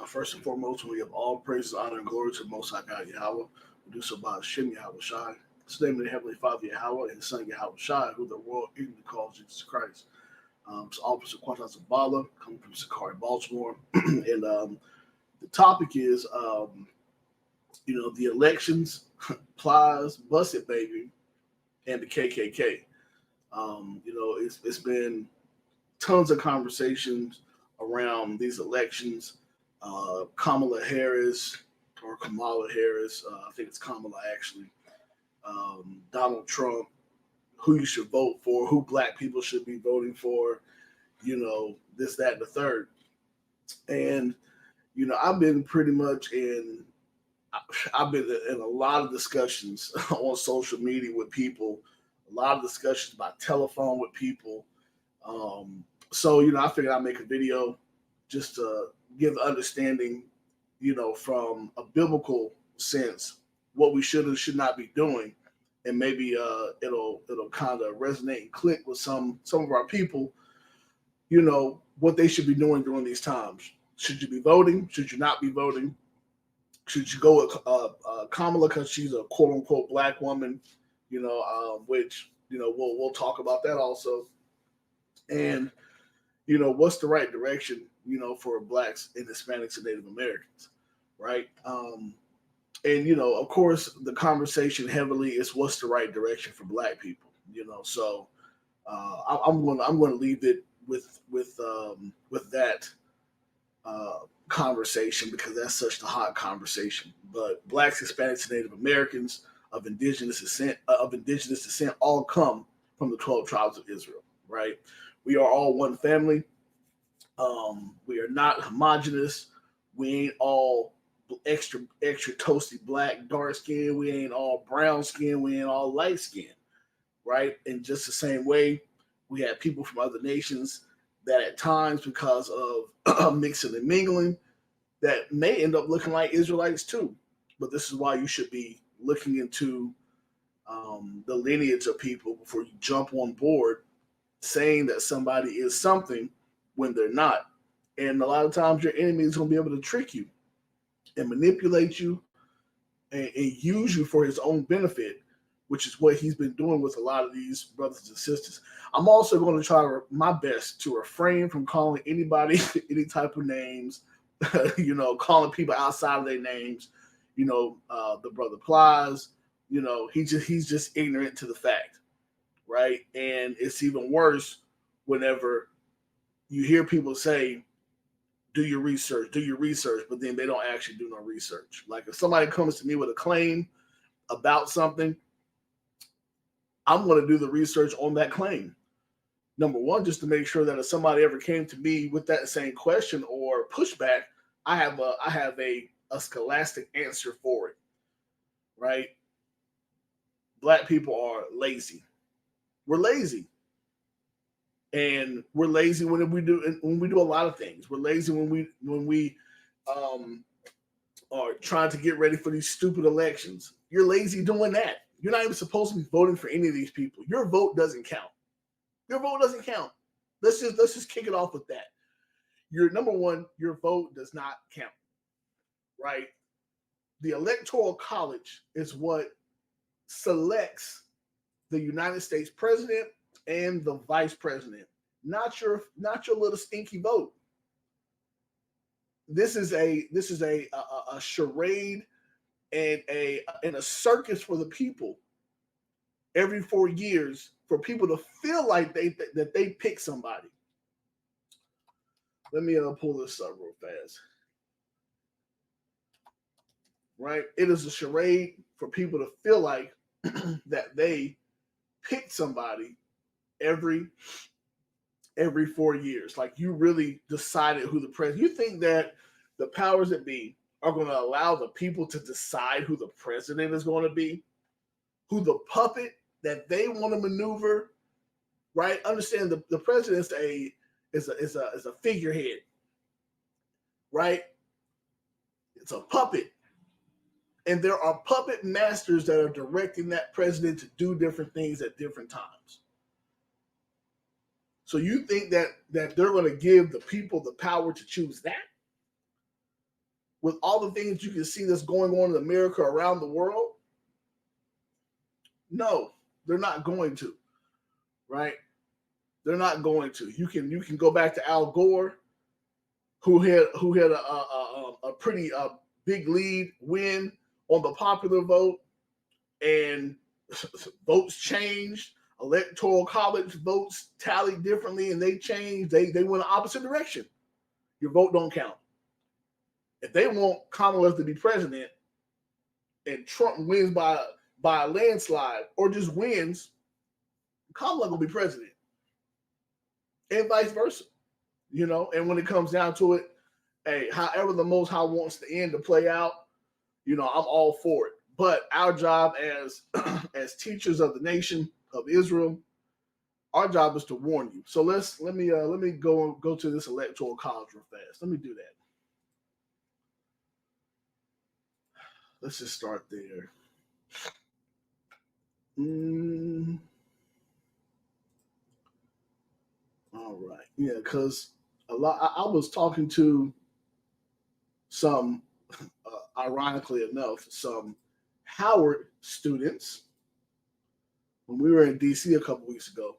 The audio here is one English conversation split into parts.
First and foremost, we give all praise, honor, and glory to the Most High God Yahweh. We do so by Shem Yahweh Shai. It's the name of the Heavenly Father Yahweh and His Son Yahweh Shai, who the world ignorantly calls Jesus Christ. It's Officer Quantas Zabala, coming from SICARII, Baltimore. And the topic is, the elections, Plies, Busted Baby, and the KKK. It's been tons of conversations around these elections. Kamala Harris or Kamala Harris, I think it's Kamala actually, Donald Trump, who you should vote for, who black people should be voting for, this, that, and the third. And, I've been in a lot of discussions on social media with people, a lot of discussions by telephone with people. So I figured I'd make a video just to give understanding, from a biblical sense, what we should and should not be doing, and maybe it'll kind of resonate and click with some of our people, what they should be doing during these times. Should you be voting? Should you not be voting? Should you go with Kamala because she's a quote unquote black woman, which we'll talk about that also, and what's the right direction, for blacks and Hispanics and Native Americans, right? And of course, the conversation heavily is what's the right direction for black people, So I'm going to leave it with that conversation because that's such a hot conversation. But blacks, Hispanics, and Native Americans of indigenous descent all come from the 12 tribes of Israel, right? We are all one family. We are not homogenous. We ain't all extra toasty black, dark skin. We ain't all brown skin. We ain't all light skin, right? In just the same way, we have people from other nations that at times, because of mixing and mingling, that may end up looking like Israelites too. But this is why you should be looking into the lineage of people before you jump on board saying that somebody is something when they're not. And a lot of times your enemy is going to be able to trick you and manipulate you and use you for his own benefit, which is what he's been doing with a lot of these brothers and sisters. I'm also going to try my best to refrain from calling anybody any type of names, calling people outside of their names. The brother Plies, he's just ignorant to the fact, right? And it's even worse whenever you hear people say, do your research, but then they don't actually do no research. Like if somebody comes to me with a claim about something, I'm going to do the research on that claim. Number one, just to make sure that if somebody ever came to me with that same question or pushback, I have a scholastic answer for it, right? Black people are lazy. We're lazy. And we're lazy when we do a lot of things. We're lazy when we are trying to get ready for these stupid elections. You're lazy doing that. You're not even supposed to be voting for any of these people. Your vote doesn't count. Your vote doesn't count. Let's just kick it off with that. Your number one, your vote does not count. Right? The Electoral College is what selects the United States president and the vice president, not your little stinky vote. This is a charade and a circus for the people every 4 years for people to feel like that they pick somebody. Let me pull this up real fast. Right? It is a charade for people to feel like that they pick somebody every 4 years. Like you really decided who the president. You think that the powers that be are going to allow the people to decide who the president is going to be, who the puppet that they want to maneuver, right? Understand the president is a figurehead, right? It's a puppet. And there are puppet masters that are directing that president to do different things at different times. So you think that they're going to give the people the power to choose that? with all the things you can see that's going on in America around the world? No, they're not going to, right? They're not going to. You can go back to Al Gore, who had a pretty big lead win on the popular vote, and votes changed. Electoral college votes tallied differently, and they changed. They went the opposite direction. Your vote don't count. If they want Kamala to be president and Trump wins by a landslide or just wins, Kamala will be president. And vice versa. And when it comes down to it, hey, however the Most High wants the end to play out, I'm all for it. But our job as as teachers of the nation of Israel, our job is to warn you. So let me go to this electoral college real fast. Let me do that. Let's just start there. All right. Yeah, because I was talking to some, ironically enough, some Howard students when we were in DC a couple weeks ago,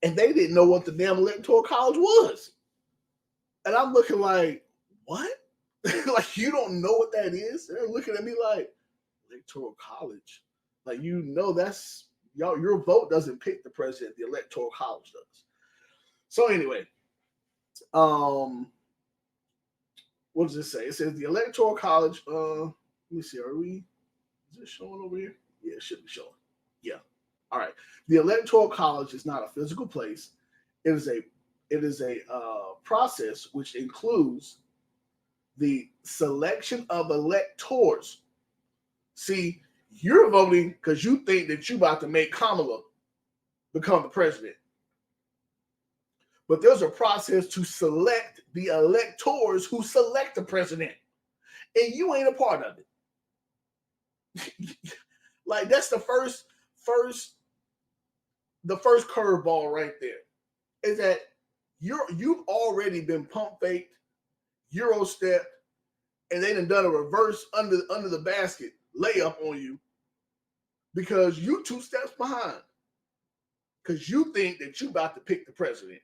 and they didn't know what the damn electoral college was. And I'm looking like, what? Like, you don't know what that is? They're looking at me like, electoral college? Like, that's your vote doesn't pick the president, the electoral college does. So anyway, what does it say? It says the electoral college, let me see, is it showing over here? Yeah, it should be showing. Yeah. All right. The electoral college is not a physical place. It is a process which includes the selection of electors. See, you're voting because you think that you're about to make Kamala become the president. But there's a process to select the electors who select the president. And you ain't a part of it. Like, that's the first curveball right there. Is that you've already been pump faked, Euro stepped, and they done a reverse under the basket layup on you because you 2 steps behind. Because you think that you about to pick the president.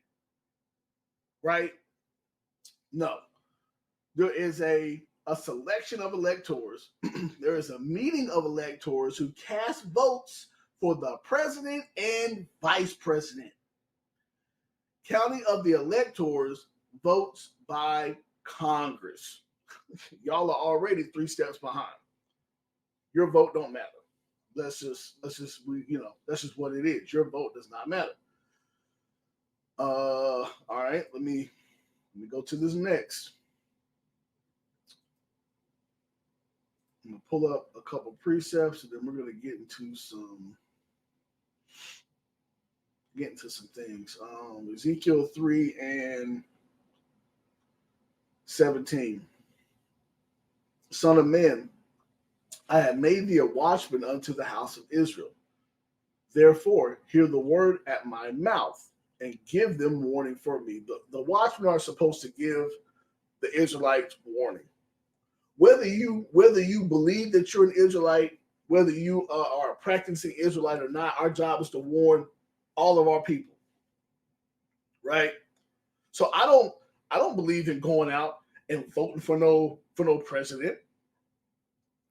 Right? No. There is a selection of electors. There is a meeting of electors who cast votes for the president and vice president. Counting of the electors votes by Congress. Y'all are already 3 steps behind. Your vote don't matter. That's just what it is. Your vote does not matter. All right, let me go to this next. I'm gonna pull up a couple precepts, and then we're gonna get into some things. Ezekiel 3:17. Son of man, I have made thee a watchman unto the house of Israel. Therefore, hear the word at my mouth and give them warning for me. The watchmen are supposed to give the Israelites warning. Whether you believe that you're an Israelite, whether you are a practicing Israelite or not, our job is to warn all of our people. Right? So I don't believe in going out and voting for no president.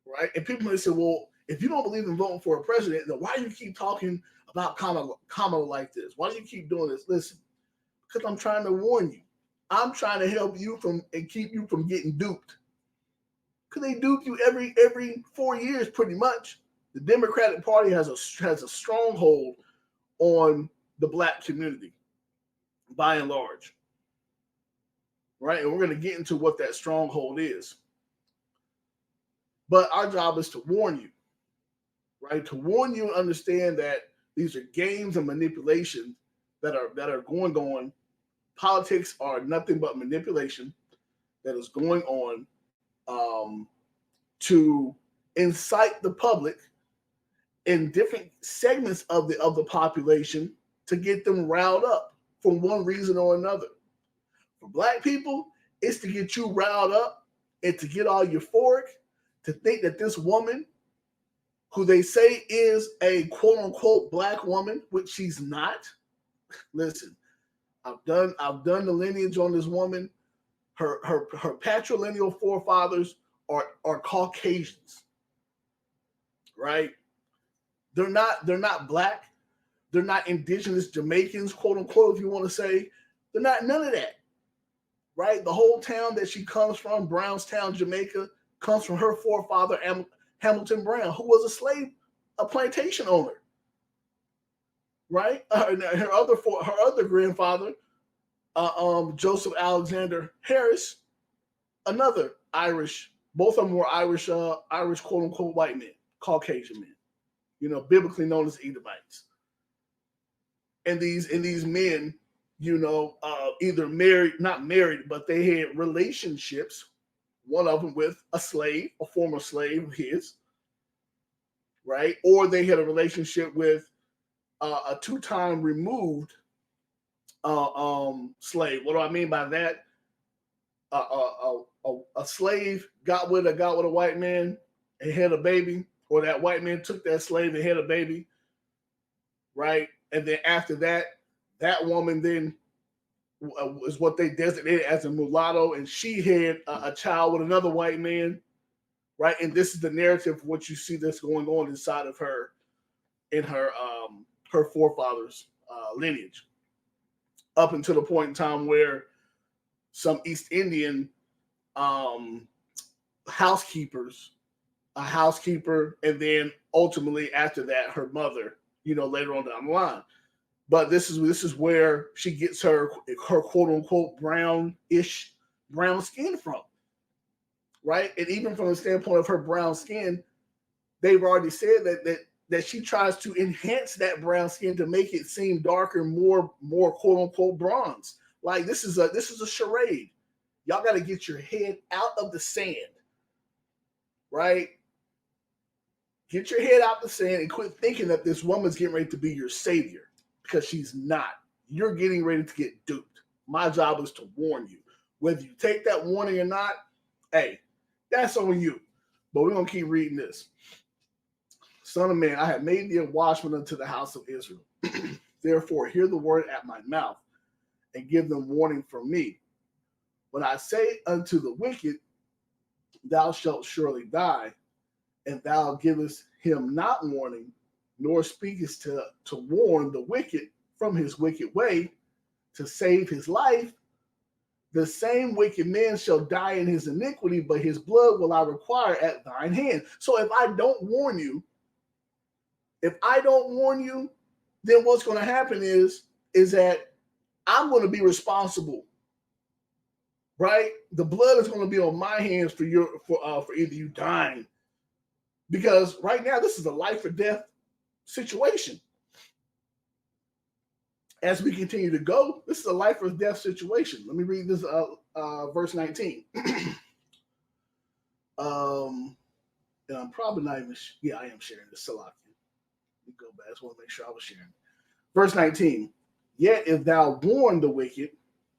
Right? And people may say, well, if you don't believe in voting for a president, then why do you keep talking about Kamala like this? Why do you keep doing this? Listen, because I'm trying to warn you. I'm trying to help you and keep you from getting duped. Because they dupe you every 4 years, pretty much. The Democratic Party has a stronghold on the black community, by and large. Right? And we're going to get into what that stronghold is. But our job is to warn you. Right? To warn you and understand that these are games and manipulation that are going on. Politics are nothing but manipulation that is going on to incite the public in different segments of the population to get them riled up for one reason or another. For black people, it's to get you riled up and to get all euphoric, to think that this woman, who they say is a quote unquote black woman, which she's not. Listen, I've done the lineage on this woman. Her patrilineal forefathers are Caucasians, right? They're not black. They're not indigenous Jamaicans, quote unquote, if you want to say. They're not none of that, right? The whole town that she comes from, Brownstown, Jamaica, comes from her forefather, Hamilton Brown, who was a slave, a plantation owner, right? Her other grandfather, Joseph Alexander Harris, another Irish. Both of them were Irish quote unquote white men, Caucasian men, biblically known as Edomites. And these men, either not married, but they had relationships. One of them with a slave, a former slave of his, right? Or they had a relationship with a two-time removed slave. What do I mean by that? A slave got with a white man and had a baby, or that white man took that slave and had a baby, right? And then after that, that woman then is what they designated as a mulatto, and she had a child with another white man, right? And this is the narrative of what you see that's going on inside of her, in her forefathers' lineage, up until the point in time where some East Indian housekeepers, a housekeeper, and then ultimately after that, her mother, later on down the line. But this is where she gets her quote unquote brownish brown skin from, right? And even from the standpoint of her brown skin, they've already said that she tries to enhance that brown skin to make it seem darker, more quote unquote bronze. Like this is a charade. Y'all got to get your head out of the sand, right? Get your head out the sand and quit thinking that this woman's getting ready to be your savior, because she's not. You're getting ready to get duped. My job is to warn you. Whether you take that warning or not, hey, that's on you. But we're going to keep reading this. Son of man, I have made thee a watchman unto the house of Israel. Therefore, hear the word at my mouth and give them warning from me. When I say unto the wicked, thou shalt surely die, and thou givest him not warning, nor speakest to warn the wicked from his wicked way, to save his life, the same wicked man shall die in his iniquity, but his blood will I require at thine hand. So if I don't warn you, then what's going to happen is that I'm going to be responsible, right? The blood is going to be on my hands for either you dying, because right now this is a life or death situation. As we continue to go, this is a life or death situation. Let me read this verse 19. And I'm probably not even, I am sharing this. Salaki. Let me go back. I just want to make sure I was sharing. Verse 19. Yet if thou warn the wicked,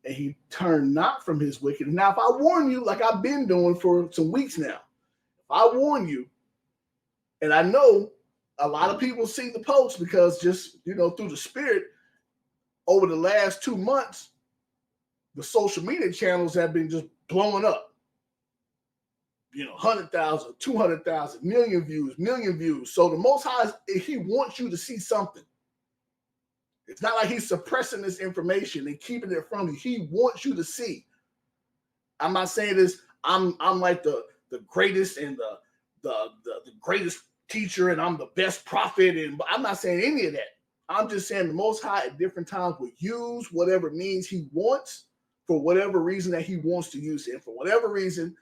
and he turn not from his wicked. Now, if I warn you, like I've been doing for some weeks now, if I warn you, and I know a lot of people see the post because just, through the spirit, over the last 2 months, the social media channels have been just blowing up. 100,000, 200,000, million views. So the Most High, he wants you to see something. It's not like he's suppressing this information and keeping it from you. He wants you to see. I'm not saying this. I'm like the greatest and the greatest teacher, and I'm the best prophet, and I'm not saying any of that. I'm just saying the Most High at different times will use whatever means he wants for whatever reason that he wants to use it. And for whatever reason,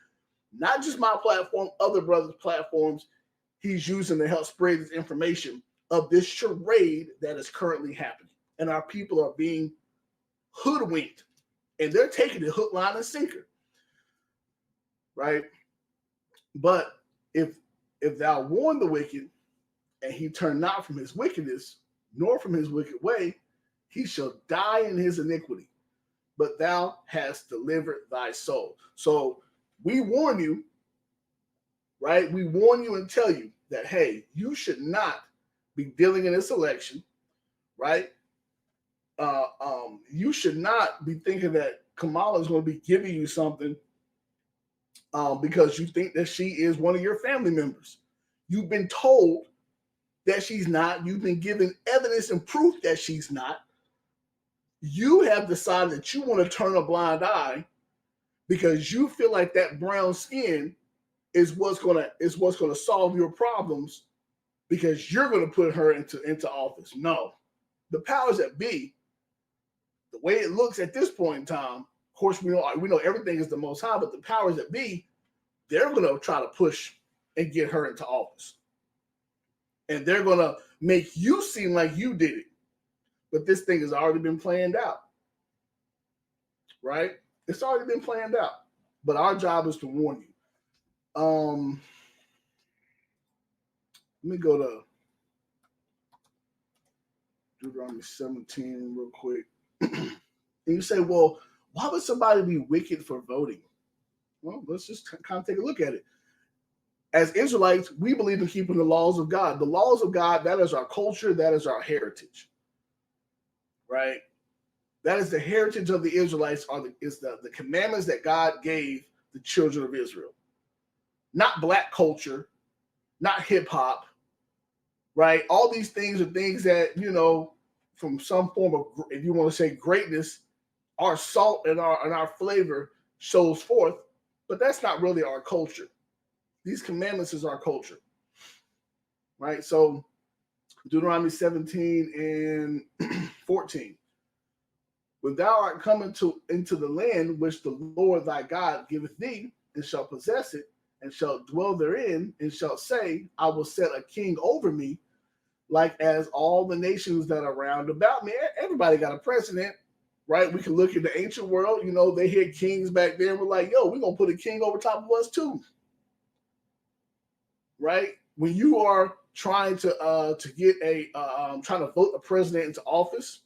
not just my platform, other brothers' platforms, he's using to help spread this information of this charade that is currently happening. And our people are being hoodwinked, and they're taking it hook, line, and sinker, right? But if thou warn the wicked, and he turn not from his wickedness, nor from his wicked way, he shall die in his iniquity. But thou hast delivered thy soul. So We warn you, right? We warn you and tell you that, hey, you should not be dealing in this election, right? You should not be thinking that Kamala is going to be giving you something because you think that she is one of your family members. You've been told that she's not. You've been given evidence and proof that she's not. You have decided that you want to turn a blind eye because you feel like that brown skin is what's gonna solve your problems because you're gonna put her into office. No, the powers that be, the way it looks at this point in time, of course we know everything is the Most High, but the powers that be, they're gonna try to push and get her into office, and they're gonna make you seem like you did it. But this thing has already been planned out, right? It's already been planned out. But our job is to warn you. Let me go to Deuteronomy 17 real quick. And you say, well, why would somebody be wicked for voting? Well, let's just kind of take a look at it. As Israelites, we believe in keeping the laws of God. The laws of God, that is our culture, that is our heritage. Right? That is the heritage of the Israelites, is the commandments that God gave the children of Israel. Not black culture, not hip hop, right? All these things are things that, from some form of, if you want to say greatness, our salt and our flavor shows forth, but that's not really our culture. These commandments is our culture, right? So Deuteronomy 17 and 14. When thou art come into the land which the Lord thy God giveth thee, and shall possess it, and shall dwell therein, and shall say, I will set a king over me, like as all the nations that are round about me. Everybody got a president, right? We can look at the ancient world. They had kings back then. We're like, yo, we're going to put a king over top of us too, right? When you are trying to get trying to vote the president into office,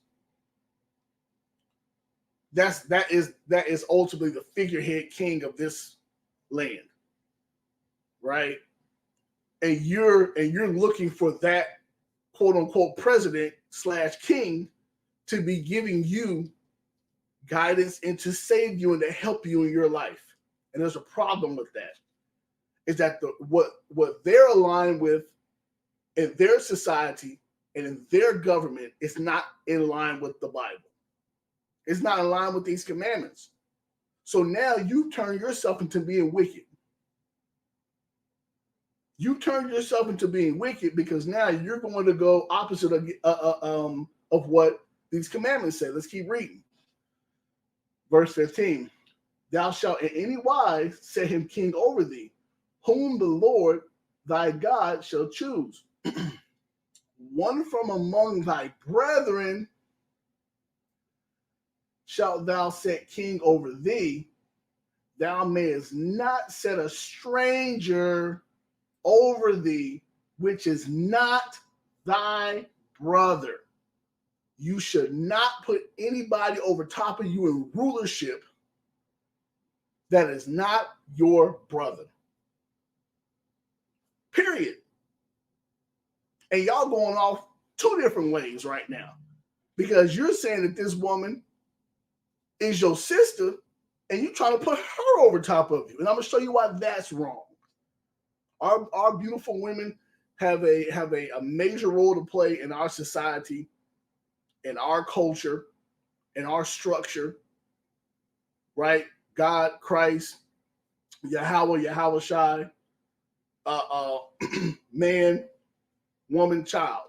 that is ultimately the figurehead king of this land, right? And you're looking for that quote unquote president / king to be giving you guidance and to save you and to help you in your life. And there's a problem with that. Is that what they're aligned with in their society and in their government is not in line with the Bible. It's not in line with these commandments. So now you turn yourself into being wicked. You turn yourself into being wicked because now you're going to go opposite of what these commandments say. Let's keep reading. Verse 15. Thou shalt in any wise set him king over thee, whom the Lord thy God shall choose. One from among thy brethren shalt thou set king over thee. Thou mayest not set a stranger over thee, which is not thy brother. You should not put anybody over top of you in rulership that is not your brother. Period. And y'all going off two different ways right now because you're saying that this woman is your sister and you trying to put her over top of you. And I'm going to show you why that's wrong. Our beautiful women have a major role to play in our society, in our culture, in our structure, right? God, Christ, Yahweh Shai, man, woman, child.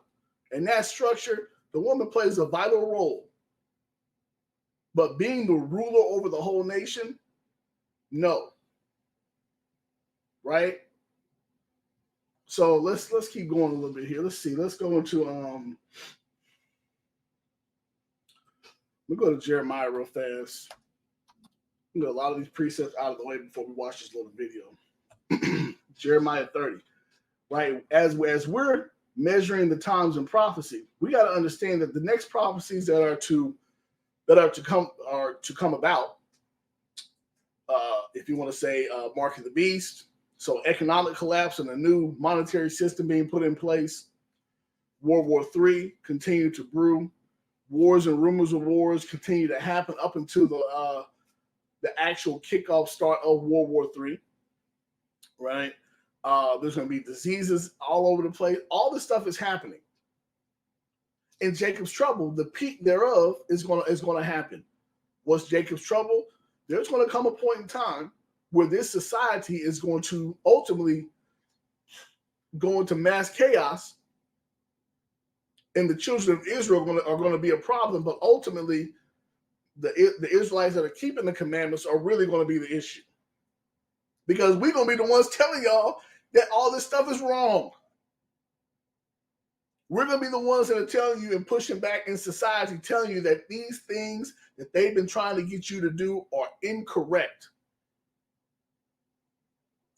In that structure, the woman plays a vital role. But being the ruler over the whole nation, no. Right? So let's keep going a little bit here. Let's see. Let's go into we'll go to Jeremiah real fast. We'll get a lot of these precepts out of the way before we watch this little video. Jeremiah 30. Right? As we're measuring the times in prophecy, we got to understand that the next prophecies that are to come about, if you want to say Mark of the Beast. So economic collapse and a new monetary system being put in place. World War III continued to brew. Wars and rumors of wars continue to happen up until the actual kickoff start of World War III. Right? There's going to be diseases all over the place. All this stuff is happening. In Jacob's trouble, the peak thereof is going to happen. What's Jacob's trouble? There's going to come a point in time where this society is going to ultimately go into mass chaos, and the children of Israel are going to be a problem, but ultimately the Israelites that are keeping the commandments are really going to be the issue. Because we're going to be the ones telling y'all that all this stuff is wrong. We're going to be the ones that are telling you and pushing back in society, telling you that these things that they've been trying to get you to do are incorrect.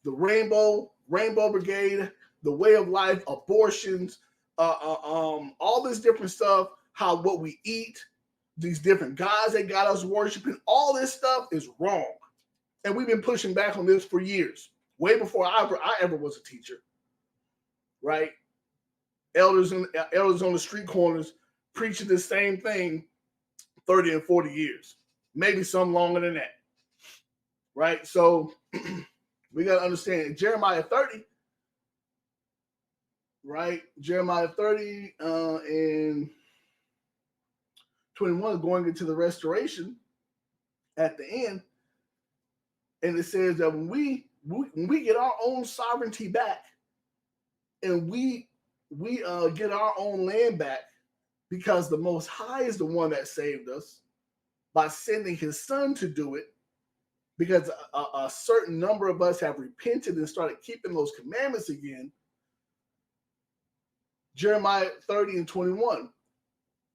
The Rainbow Brigade, the way of life, abortions, all this different stuff, what we eat, these different gods that got us worshiping, all this stuff is wrong. And we've been pushing back on this for years, way before I ever was a teacher, right? Elders on the street corners preaching the same thing 30 and 40 years, maybe some longer than that, right? So we got to understand Jeremiah 30, right? Jeremiah 30 and 21 going into the restoration at the end. And it says that when we get our own sovereignty back and we get our own land back, because the Most High is the one that saved us by sending his son to do it, because a certain number of us have repented and started keeping those commandments again. Jeremiah 30 and 21.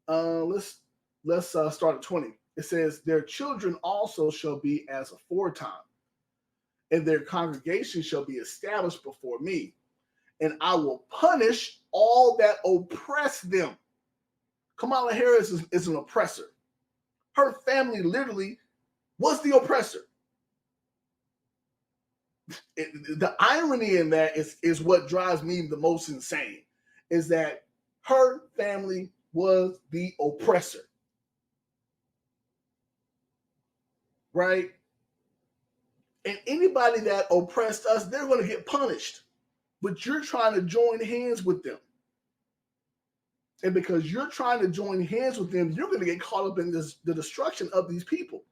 Let's start at 20. It says, their children also shall be as aforetime, and their congregation shall be established before me, and I will punish all that oppress them. Kamala Harris is an oppressor. Her family literally was the oppressor. The irony in that is what drives me the most insane, is that her family was the oppressor. Right? And anybody that oppressed us, they're going to get punished. But you're trying to join hands with them. And because you're trying to join hands with them, you're going to get caught up in the destruction of these people.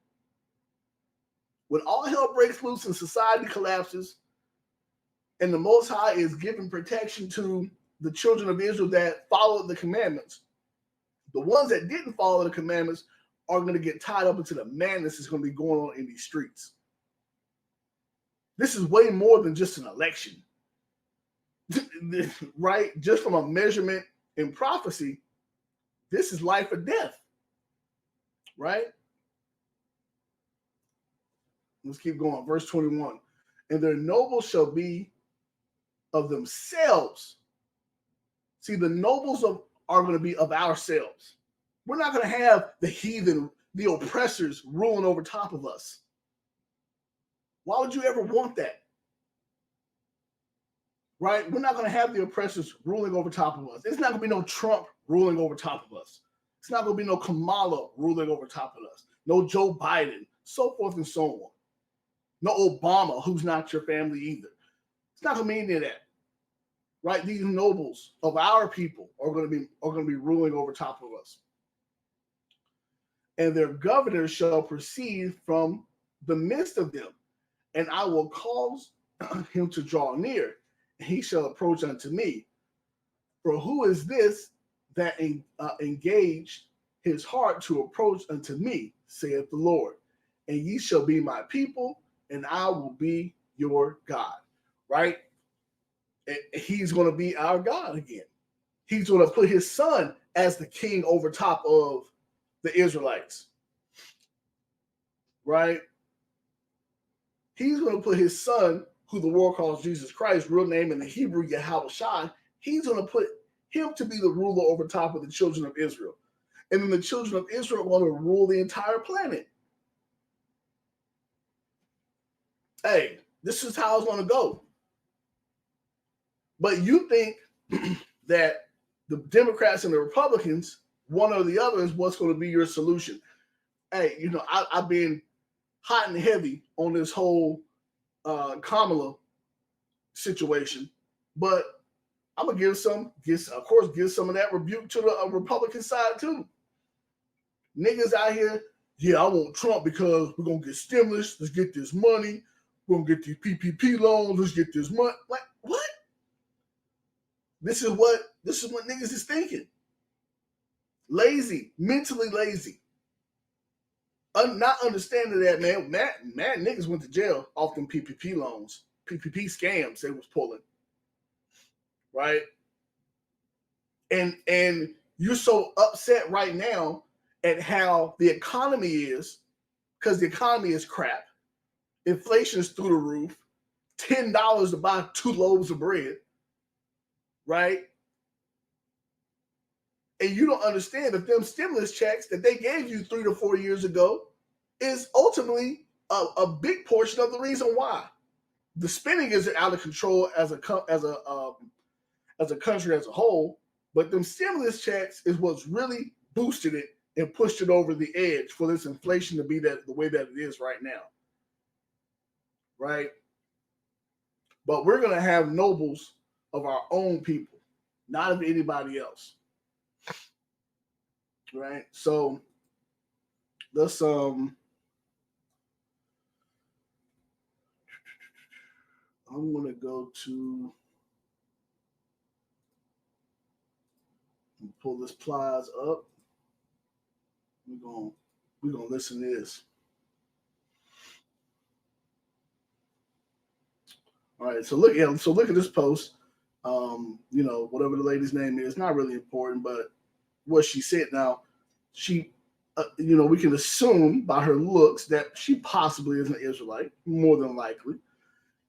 When all hell breaks loose and society collapses, and the Most High is giving protection to the children of Israel that followed the commandments, the ones that didn't follow the commandments are going to get tied up into the madness that's going to be going on in these streets. This is way more than just an election. Right? Just from a measurement in prophecy, this is life or death. Right? Let's keep going. Verse 21. And their nobles shall be of themselves. See, the nobles are going to be of ourselves. We're not going to have the heathen, the oppressors ruling over top of us. Why would you ever want that? Right? We're not going to have the oppressors ruling over top of us. It's not going to be no Trump ruling over top of us. It's not going to be no Kamala ruling over top of us. No Joe Biden, so forth and so on. No Obama, who's not your family either. It's not going to be any of that. Right? These nobles of our people are going to be ruling over top of us. And their governors shall proceed from the midst of them, and I will cause him to draw near, and he shall approach unto me. For who is this that engaged his heart to approach unto me, saith the Lord? And ye shall be my people, and I will be your God. Right? And he's going to be our God again. He's going to put his son as the king over top of the Israelites. Right? He's going to put his son, who the world calls Jesus Christ, real name in the Hebrew, Yahushua, he's going to put him to be the ruler over top of the children of Israel. And then the children of Israel are going to rule the entire planet. hey, this is how it's going to go. But you think that the Democrats and the Republicans, one or the other, is what's going to be your solution. Hey, you know, I've been hot and heavy on this whole Kamala situation, but I'm gonna give some of that rebuke to the Republican side too. Niggas out here, yeah, I want Trump because we're gonna get stimulus. Let's get this money. We're gonna get these PPP loans. Let's get this money. Like what? This is what niggas is thinking. Lazy, mentally lazy. Not understanding that, man. Mad niggas went to jail off them PPP loans, PPP scams they was pulling, right? And you're so upset right now at how the economy is, because the economy is crap. Inflation is through the roof. $10 to buy 2 loaves of bread, right? And you don't understand that them stimulus checks that they gave you 3 to 4 years ago is ultimately a big portion of the reason why. The spending is out of control as a country as a whole, but them stimulus checks is what's really boosted it and pushed it over the edge for this inflation to be the way that it is right now, right? But we're going to have nobles of our own people, not of anybody else, right? So let's I'm going to go to pull this plies up. We're gonna listen to this. All right, so look at this post. You know, whatever the lady's name is, not really important, but what she said. Now, she, you know, we can assume by her looks that she possibly is an Israelite, more than likely.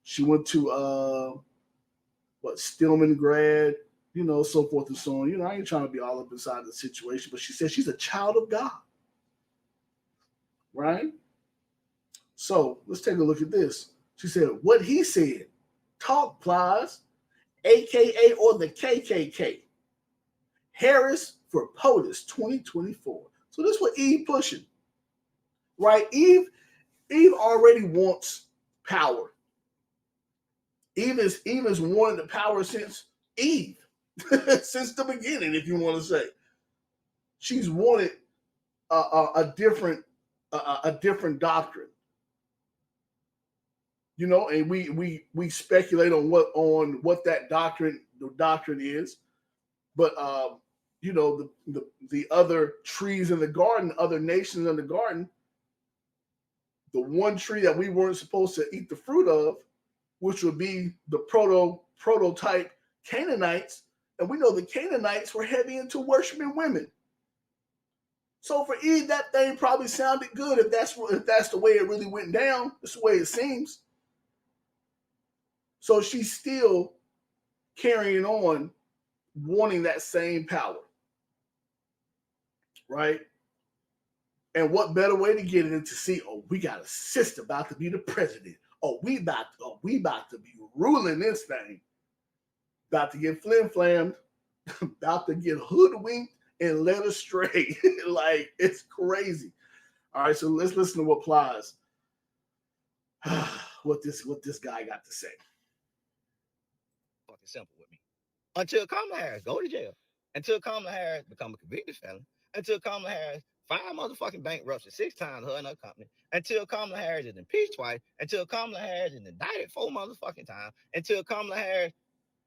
She went to Stillman grad, you know, so forth and so on. You know, I ain't trying to be all up inside the situation, but she said she's a child of God. Right? So let's take a look at this. She said, what he said, talk plies, AKA or the KKK. Harris for POTUS 2024. So this is what Eve pushing. Right? Eve already wants power. Eve has wanted the power since Eve. Since the beginning, if you want to say. She's wanted a different doctrine, you know, and we speculate on what that doctrine is, but you know, the other trees in the garden, other nations in the garden, the one tree that we weren't supposed to eat the fruit of, which would be the prototype Canaanites, and we know the Canaanites were heavy into worshiping women. So for Eve, that thing probably sounded good if that's the way it really went down. That's the way it seems. So she's still carrying on, wanting that same power, right? And what better way to get it than to see, oh, we got a sister about to be the president. Oh, we about to be ruling this thing. About to get flim-flammed. About to get hoodwinked and led astray. Like, it's crazy. All right, so let's listen to what Plies, what this guy got to say. Fucking simple with me. Until Kamala Harris go to jail. Until Kamala Harris become a convicted felon. Until Kamala Harris 5 motherfucking bankruptcy 6 times, her and her company. Until Kamala Harris is impeached twice. Until Kamala Harris is indicted 4 motherfucking times. Until Kamala Harris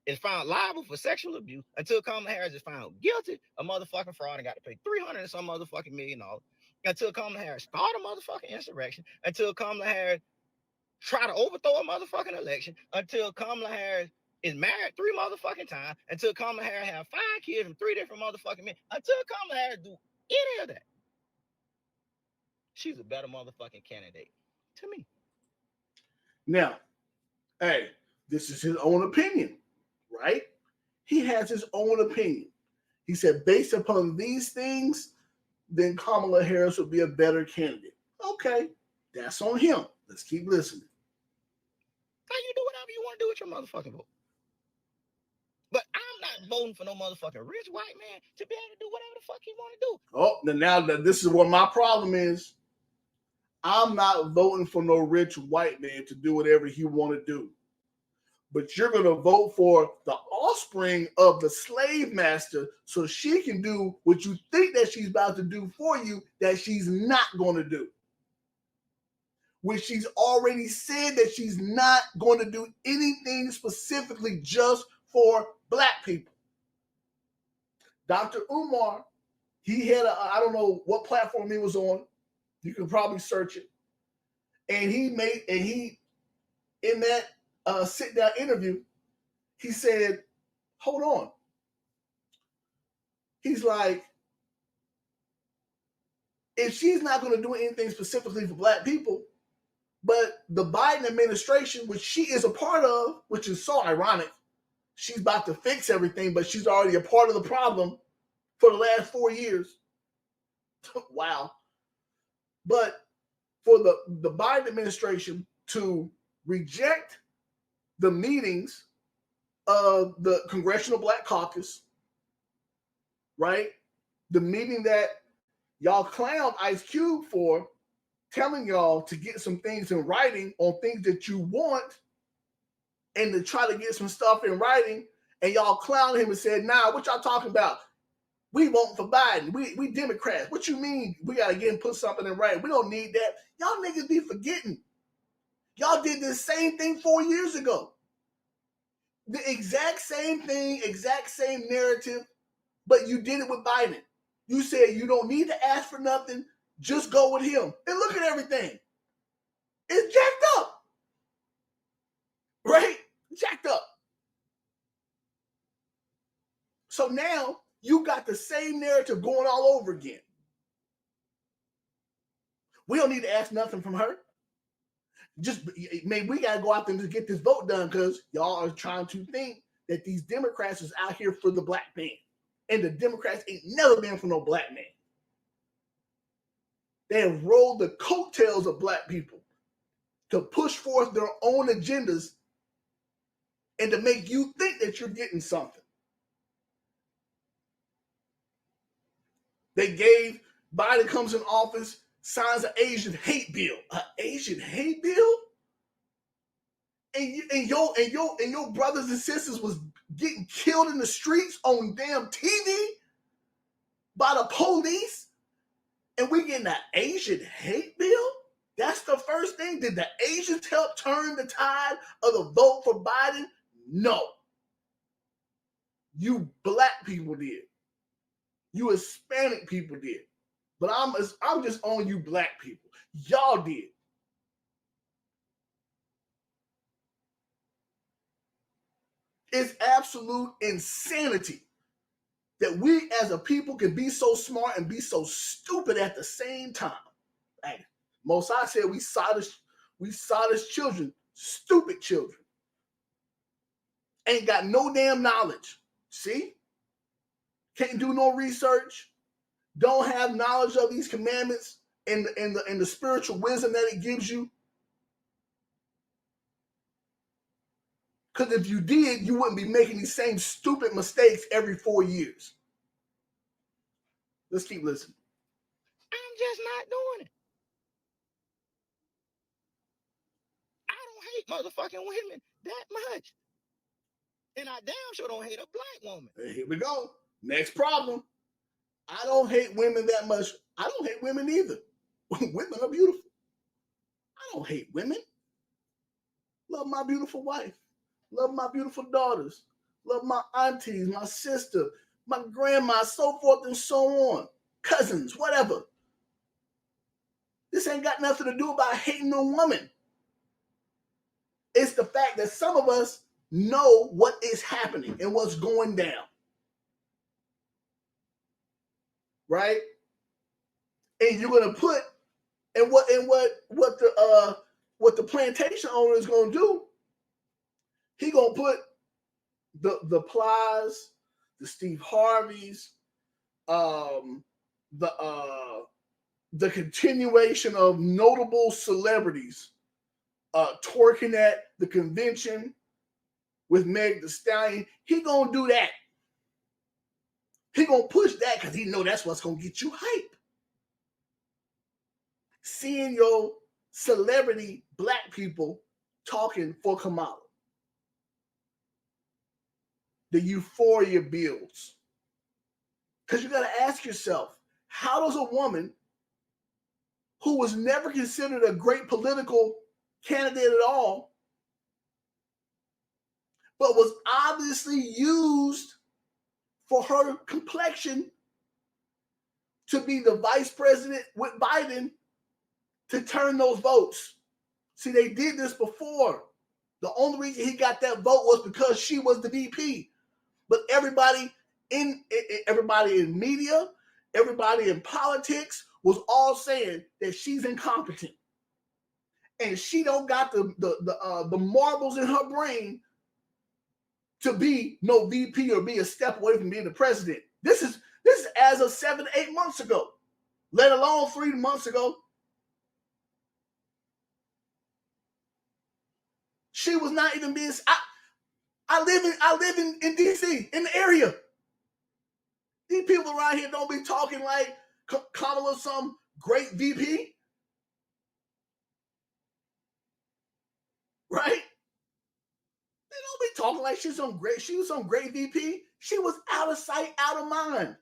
is found liable for sexual abuse. Until Kamala Harris is found guilty of motherfucking fraud and got to pay $300 and some motherfucking million. Until Kamala Harris start a motherfucking insurrection. Until Kamala Harris try to overthrow a motherfucking election. Until Kamala Harris is married 3 motherfucking times. Until Kamala Harris have 5 kids from 3 different motherfucking men. Until Kamala Harris do any of that, she's a better motherfucking candidate to me. Now, hey, this is his own opinion, right? He has his own opinion. He said, based upon these things, then Kamala Harris would be a better candidate. Okay, that's on him. Let's keep listening. How you do whatever you want to do with your motherfucking vote? But I'm not voting for no motherfucking rich white man to be able to do whatever the fuck he want to do. Oh, now this is what my problem is. I'm not voting for no rich white man to do whatever he want to do. But you're going to vote for the offspring of the slave master so she can do what you think that she's about to do for you that she's not going to do. Which she's already said that she's not going to do anything specifically just for black people. Dr. Umar, he had I don't know what platform he was on. You can probably search it. And he in that sit down interview, he said, hold on. He's like, if she's not going to do anything specifically for black people, but the Biden administration, which she is a part of, which is so ironic, she's about to fix everything, but she's already a part of the problem for the last 4 years. Wow. But for the Biden administration to reject the meetings of the Congressional Black Caucus, right? The meeting that y'all clowned Ice Cube for, telling y'all to get some things in writing on things that you want and to try to get some stuff in writing, and y'all clowned him and said, nah, what y'all talking about? We vote for Biden. We Democrats. What you mean we got to get and put something in writing? We don't need that. Y'all niggas be forgetting. Y'all did the same thing 4 years ago. The exact same thing, exact same narrative, but you did it with Biden. You said you don't need to ask for nothing. Just go with him. And look at everything. It's jacked up. Right? Jacked up. So now you got the same narrative going all over again. We don't need to ask nothing from her. Just maybe we got to go out there and just get this vote done because y'all are trying to think that these Democrats is out here for the black man. And the Democrats ain't never been for no black man. They have rolled the coattails of black people to push forth their own agendas and to make you think that you're getting something. They gave, Biden comes in office, signs an Asian hate bill. An Asian hate bill? And your brothers and sisters was getting killed in the streets on damn TV by the police, and we getting an Asian hate bill? That's the first thing. Did the Asians help turn the tide of the vote for Biden? No. You black people did. You Hispanic people did. But I'm just on you black people. Y'all did. It's absolute insanity that we as a people can be so smart and be so stupid at the same time. Hey, Mosai said we saw this children, stupid children. Ain't got no damn knowledge. See? Can't do no research. Don't have knowledge of these commandments and the spiritual wisdom that it gives you. Because if you did, you wouldn't be making these same stupid mistakes every 4 years. Let's keep listening. I'm just not doing it. I don't hate motherfucking women that much. And I damn sure don't hate a black woman. Here we go. Next problem. I don't hate women that much. I don't hate women either. Women are beautiful. I don't hate women. Love my beautiful wife. Love my beautiful daughters. Love my aunties, my sister, my grandma, so forth and so on. Cousins, whatever. This ain't got nothing to do about hating a woman. It's the fact that some of us know what is happening and what's going down. Right? And you're gonna put and what the plantation owner is gonna do, he gonna put the Plies, the Steve Harveys, the continuation of notable celebrities twerking at the convention with Meg Thee Stallion. He gonna do that. He gonna push that because he know that's what's gonna get you hype. Seeing your celebrity black people talking for Kamala. The euphoria builds. Because you got to ask yourself, how does a woman who was never considered a great political candidate at all, but was obviously used for her complexion to be the vice president with Biden, to turn those votes? See, they did this before. The only reason he got that vote was because she was the VP. But everybody in media, everybody in politics was all saying that she's incompetent, and she don't got the marbles in her brain to be no VP or be a step away from being the president. This is as of 7 to 8 months ago, let alone 3 months ago. She was not even being. I live in DC, in the area. These people around here don't be talking like Kamala, some great VP, right? They don't be talking like she was some great VP. She was out of sight, out of mind,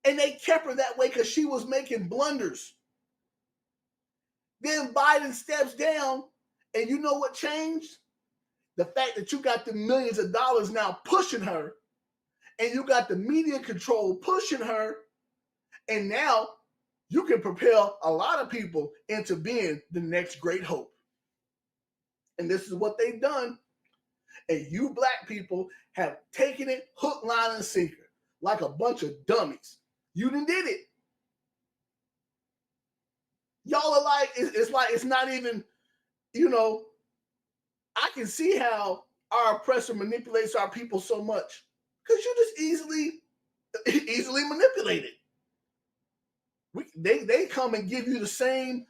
and they kept her that way because she was making blunders. Then Biden steps down, and you know what changed? The fact that you got the millions of dollars now pushing her, and you got the media control pushing her, and now you can propel a lot of people into being the next great hope. And this is what they've done. And you black people have taken it hook, line, and sinker like a bunch of dummies. You done did it. Y'all are like, it's not even, I can see how our oppressor manipulates our people so much, because you just easily manipulate it. They come and give you the same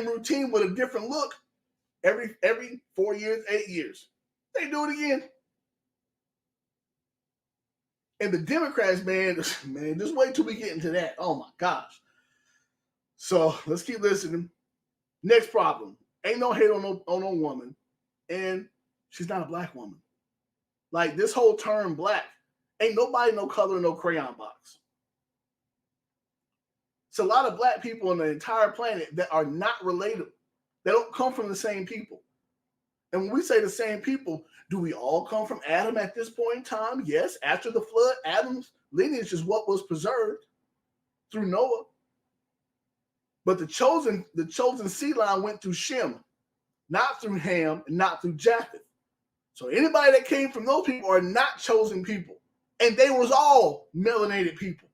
routine with a different look every 4 years, 8 years. They do it again. And the Democrats, man, just wait till we get into that. Oh my gosh. So let's keep listening. Next problem. Ain't no hate on no woman. And she's not a black woman. Like, this whole term black, ain't nobody no color in no crayon box. It's a lot of black people on the entire planet that are not related. They don't come from the same people. And when we say the same people, do we all come from Adam at this point in time? Yes. After the flood, Adam's lineage is what was preserved through Noah. But the chosen seed line went through Shem, not through Ham, and not through Japheth. So anybody that came from those people are not chosen people. And they was all melanated people.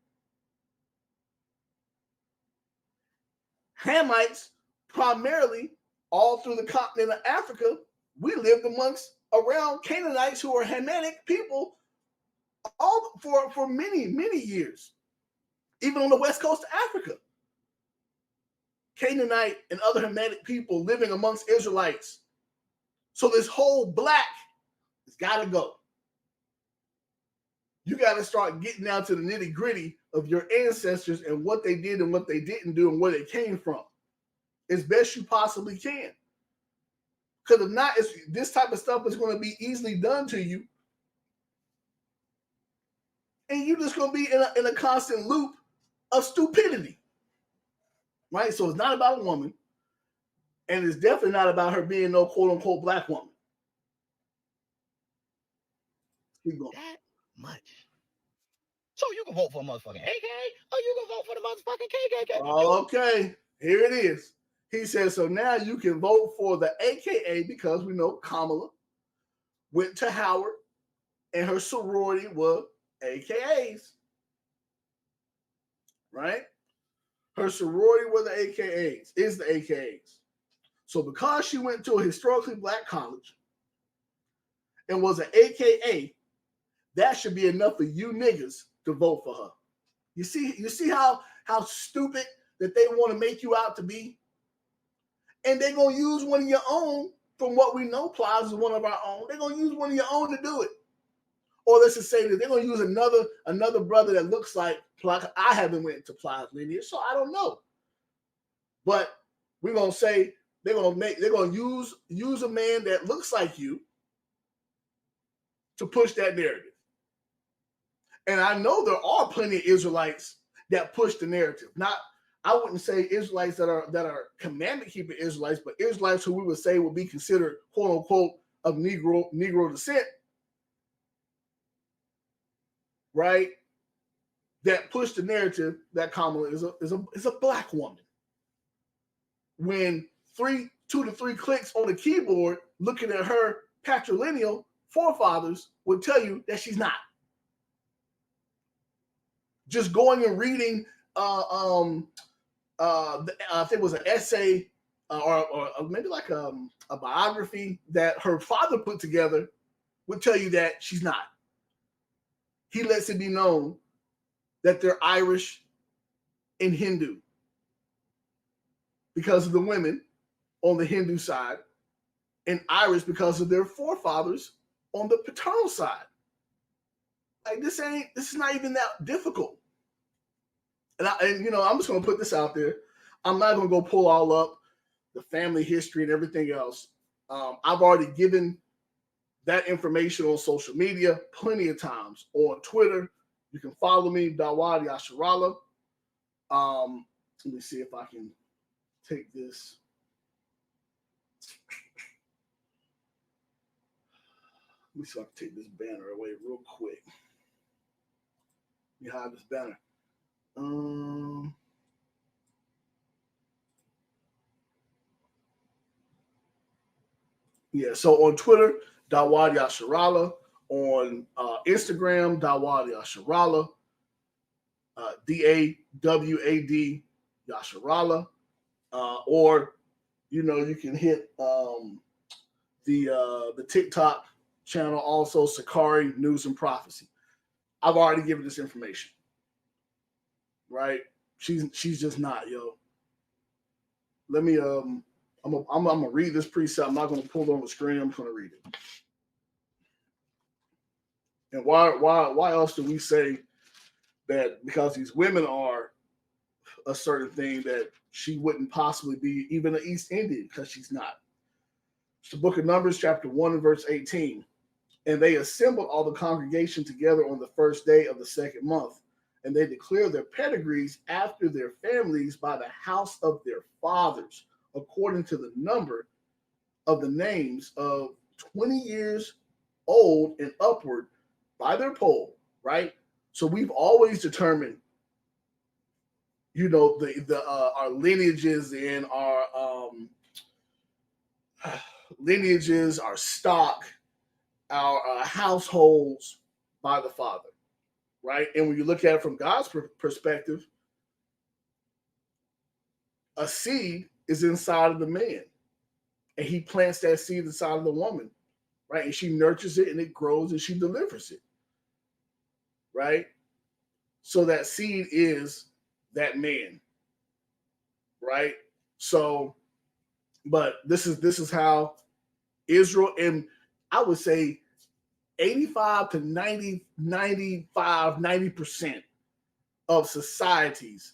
Hamites, primarily all through the continent of Africa, we lived around Canaanites who are Hamitic people all for many, many years, even on the west coast of Africa. Canaanite and other Hamitic people living amongst Israelites. So this whole black has got to go. You got to start getting down to the nitty gritty of your ancestors and what they did and what they didn't do and where they came from as best you possibly can. Because if not, this type of stuff is going to be easily done to you. And you're just going to be in a constant loop of stupidity. Right? So it's not about a woman. And it's definitely not about her being no quote-unquote black woman. Keep going. That much. So you can vote for a motherfucking AKA, or you can vote for the motherfucking KKK. Okay, here it is. He says, so now you can vote for the AKA because we know Kamala went to Howard and her sorority were AKAs. Right? Her sorority were the AKAs, is the AKAs. So because she went to a historically black college and was an AKA, that should be enough for you niggas to vote for her. You see how stupid that they want to make you out to be? And they're going to use one of your own, from what we know, Plies is one of our own. They're going to use one of your own to do it. Or let's just say that they're going to use another brother that looks like Plies. I haven't went into Plies lineage, so I don't know. But we're going to say they're going to use a man that looks like you to push that narrative. And I know there are plenty of Israelites that push the narrative. I wouldn't say Israelites that are commandment keeping Israelites, but Israelites who we would say would be considered quote unquote of Negro descent, right? That push the narrative that Kamala is a black woman. When 2 to 3 clicks on the keyboard, looking at her patrilineal forefathers would tell you that she's not. Just going and reading, I think it was an essay or maybe like a biography that her father put together would tell you that she's not. He lets it be known that they're Irish and Hindu because of the women on the Hindu side, and Irish because of their forefathers on the paternal side. Like this is not even that difficult. And I'm just gonna put this out there. I'm not gonna go pull all up the family history and everything else. I've already given that information on social media plenty of times. On Twitter, you can follow me, Dawad Yasharallah. Let me see if I can take this. Let me see if I can take this banner away real quick. You have this banner. Yeah, so on Twitter, Dawad Yasharallah. On Instagram, Dawad Yasharallah. DAWAD Yasharallah. Or, you can hit the TikTok channel also, SICARII News and Prophecy. I've already given this information. Right? She's just not, yo. Let me I'm gonna read this precept. I'm not gonna pull it on the screen. I'm just gonna read it. And why else do we say that because these women are a certain thing that she wouldn't possibly be even an East Indian, because she's not. It's the book of Numbers, chapter 1 and verse 18. And they assembled all the congregation together on the first day of the second month, and they declared their pedigrees after their families by the house of their fathers, according to the number of the names of 20 years old and upward by their poll, right? So we've always determined, our lineages and our lineages, our stock, our households by the Father, right? And when you look at it from God's perspective, a seed is inside of the man, and he plants that seed inside of the woman, right? And she nurtures it, and it grows, and she delivers it, right? So that seed is that man, right? So, but this is how Israel, and I would say 85 to 90% of societies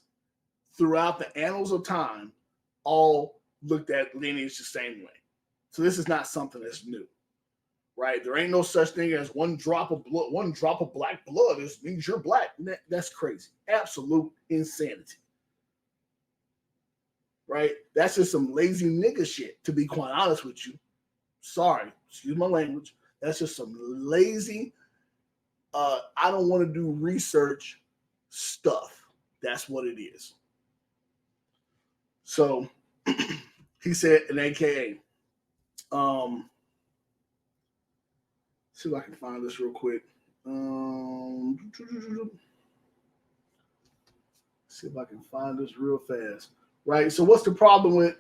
throughout the annals of time all looked at lineage the same way. So this is not something that's new, right? There ain't no such thing as one drop of blood, one drop of black blood means you're black. That's crazy. Absolute insanity. Right? That's just some lazy nigga shit, to be quite honest with you. Sorry, excuse my language. That's just some lazy, I don't want to do research stuff. That's what it is. So he said an AKA. See if I can find this real quick. See if I can find this real fast. Right. So what's the problem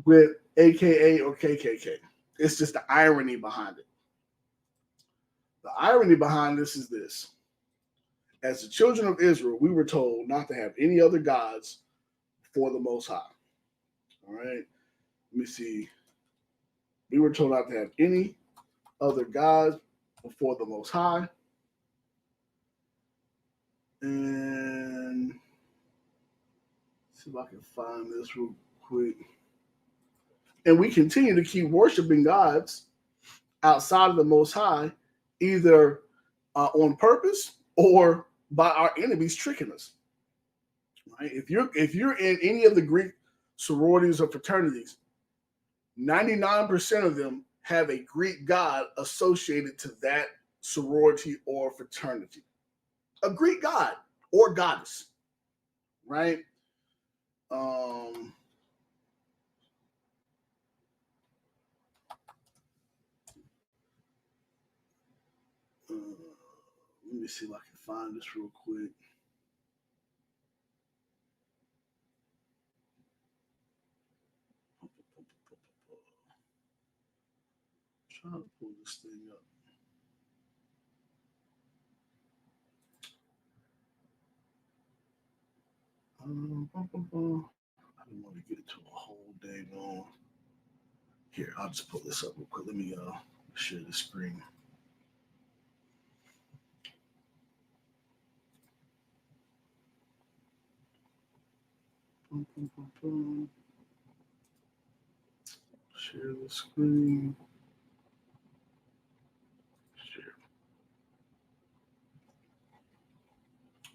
with AKA or KKK? It's just the irony behind it. The irony behind this is this. As the children of Israel, we were told not to have any other gods before the Most High. All right. Let me see. We were told not to have any other gods before the Most High. And see if I can find this real quick. And we continue to keep worshiping gods outside of the Most High, either on purpose or by our enemies tricking us. Right? If you're in any of the Greek sororities or fraternities, 99% of them have a Greek god associated to that sorority or fraternity. A Greek god or goddess, right? Let me see if I can find this real quick. Trying to pull this thing up. I don't want to get into a whole dang on. Here, I'll just pull this up real quick. Let me share the screen. Share the screen. Share.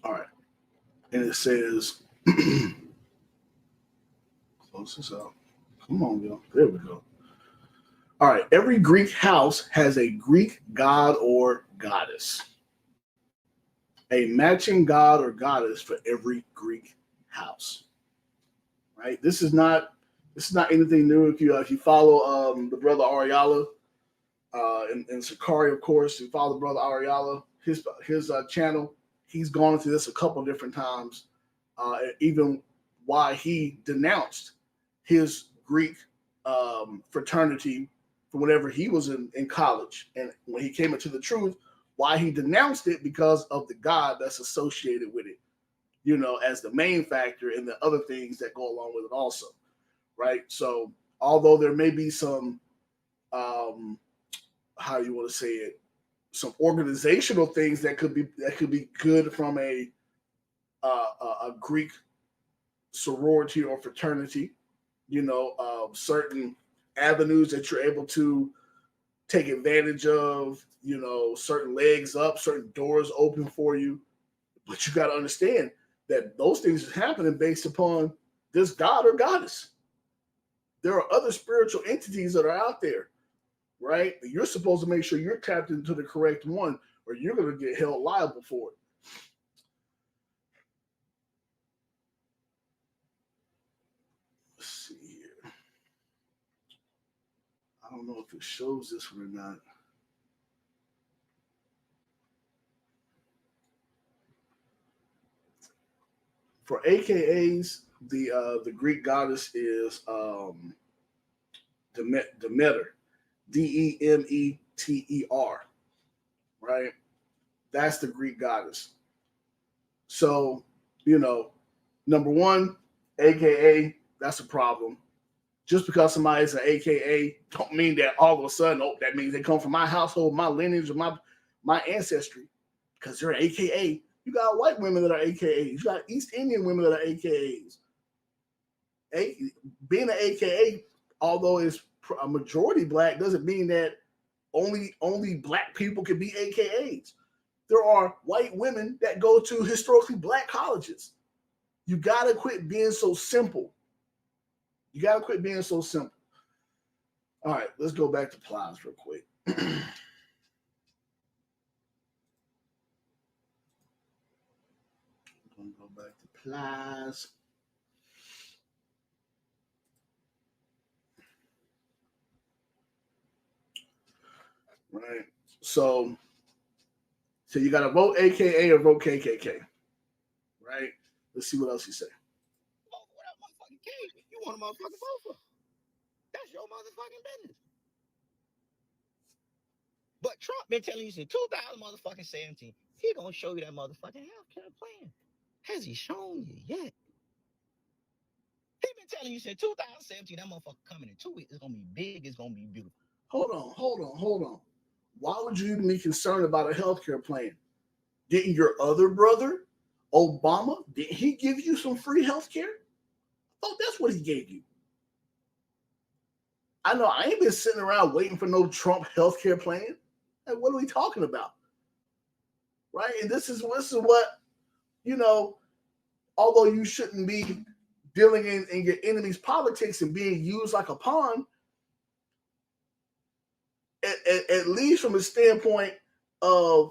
All right. And it says, close this out. Come on, y'all. There we go. All right. Every Greek house has a Greek god or goddess. A matching god or goddess for every Greek house. Right? This is not anything new. If you follow the brother Ariala and SICARII, of course, you follow the brother Ariala, his channel, he's gone into this a couple of different times, even why he denounced his Greek fraternity from whenever he was in college. And when he came into the truth, why he denounced it because of the God that's associated with it, you know, as the main factor and the other things that go along with it also, right? So although there may be some, how you want to say it, some organizational things that could be good from a Greek sorority or fraternity, you know, certain avenues that you're able to take advantage of, you know, certain legs up, certain doors open for you. But you got to understand that those things are happening based upon this god or goddess. There are other spiritual entities that are out there, right? You're supposed to make sure you're tapped into the correct one, or you're going to get held liable for it. Let's see here. I don't know if it shows this one or not. For AKAs, the Greek goddess is Demeter, Demeter, right? That's the Greek goddess. So, you know, number one, AKA, that's a problem. Just because somebody's an AKA don't mean that all of a sudden, oh, that means they come from my household, my lineage, or my ancestry. Because they're an AKA. You got white women that are AKAs. You got East Indian women that are AKAs. Being an AKA, although it's a majority black, doesn't mean that only black people can be AKAs. There are white women that go to historically black colleges. You got to quit being so simple. You got to quit being so simple. All right, let's go back to Plies real quick. I'm going to go back to Plies. Right. So you got to vote AKA or vote KKK. Right. Let's see what else you say. Vote for that motherfucking K. You want a motherfucking vote for? That's your motherfucking business. But Trump been telling you since 2017, he gonna show you that motherfucking healthcare plan. Has he shown you yet? He been telling you since 2017, that motherfucker coming in 2 weeks. It's gonna be big. It's gonna be beautiful. Hold on. Why would you even be concerned about a healthcare plan? Didn't your other brother, Obama, didn't he give you some free healthcare? I thought that's what he gave you. I know I ain't been sitting around waiting for no Trump healthcare plan. Like, what are we talking about? Right? And this is what, you know, although you shouldn't be dealing in your enemy's politics and being used like a pawn, at least from a standpoint of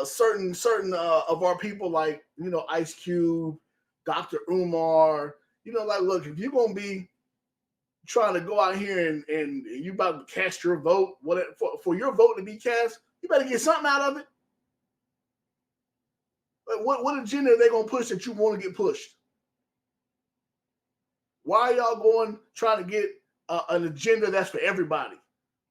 certain of our people, like, you know, Ice Cube, Dr. Umar, you know, like, look, if you're gonna be trying to go out here and you about to cast your vote, whatever, for your vote to be cast, you better get something out of it. Like, what agenda are they gonna push that you want to get pushed? Why are y'all trying to get an agenda that's for everybody,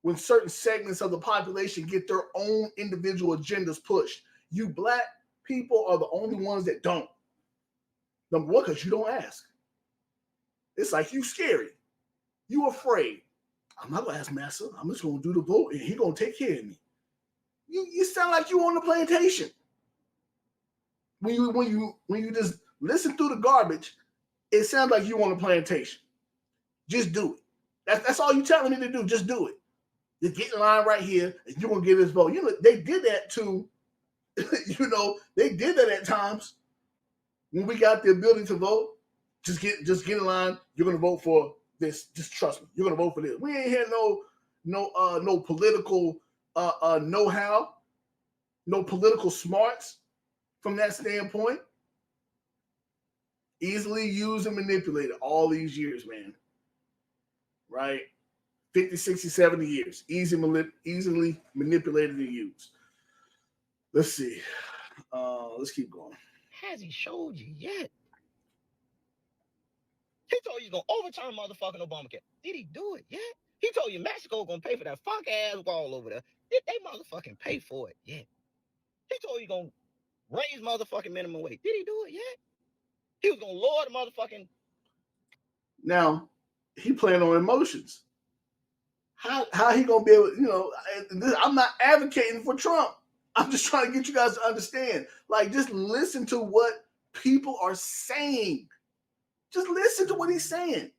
when certain segments of the population get their own individual agendas pushed? You black people are the only ones that don't. Number one, because you don't ask. It's like you scary. You afraid. I'm not gonna ask Massa. I'm just gonna do the vote and he gonna take care of me. You sound like you on the plantation. When you just listen through the garbage, it sounds like you on the plantation. Just do it. That's all you telling me to do. Just do it. You get in line right here, and you're gonna get this vote. You know, they did that too. You know, they did that at times when we got the ability to vote. Just get in line. You're gonna vote for this. Just trust me. You're gonna vote for this. We ain't had no political know-how, no political smarts from that standpoint. Easily used and manipulated all these years, man. Right? 50, 60, 70 years. Easily manipulated and used. Let's see. Let's keep going. Has he showed you yet? He told you he's gonna overturn motherfucking Obamacare. Did he do it yet? He told you Mexico gonna pay for that fuck ass wall over there. Did they motherfucking pay for it yet? He told you gonna raise motherfucking minimum wage. Did he do it yet? He was gonna lower the motherfucking. Now, he playing on emotions. How he gonna be able? You know, I'm not advocating for Trump. I'm just trying to get you guys to understand. Like, just listen to what people are saying. Just listen to what he's saying.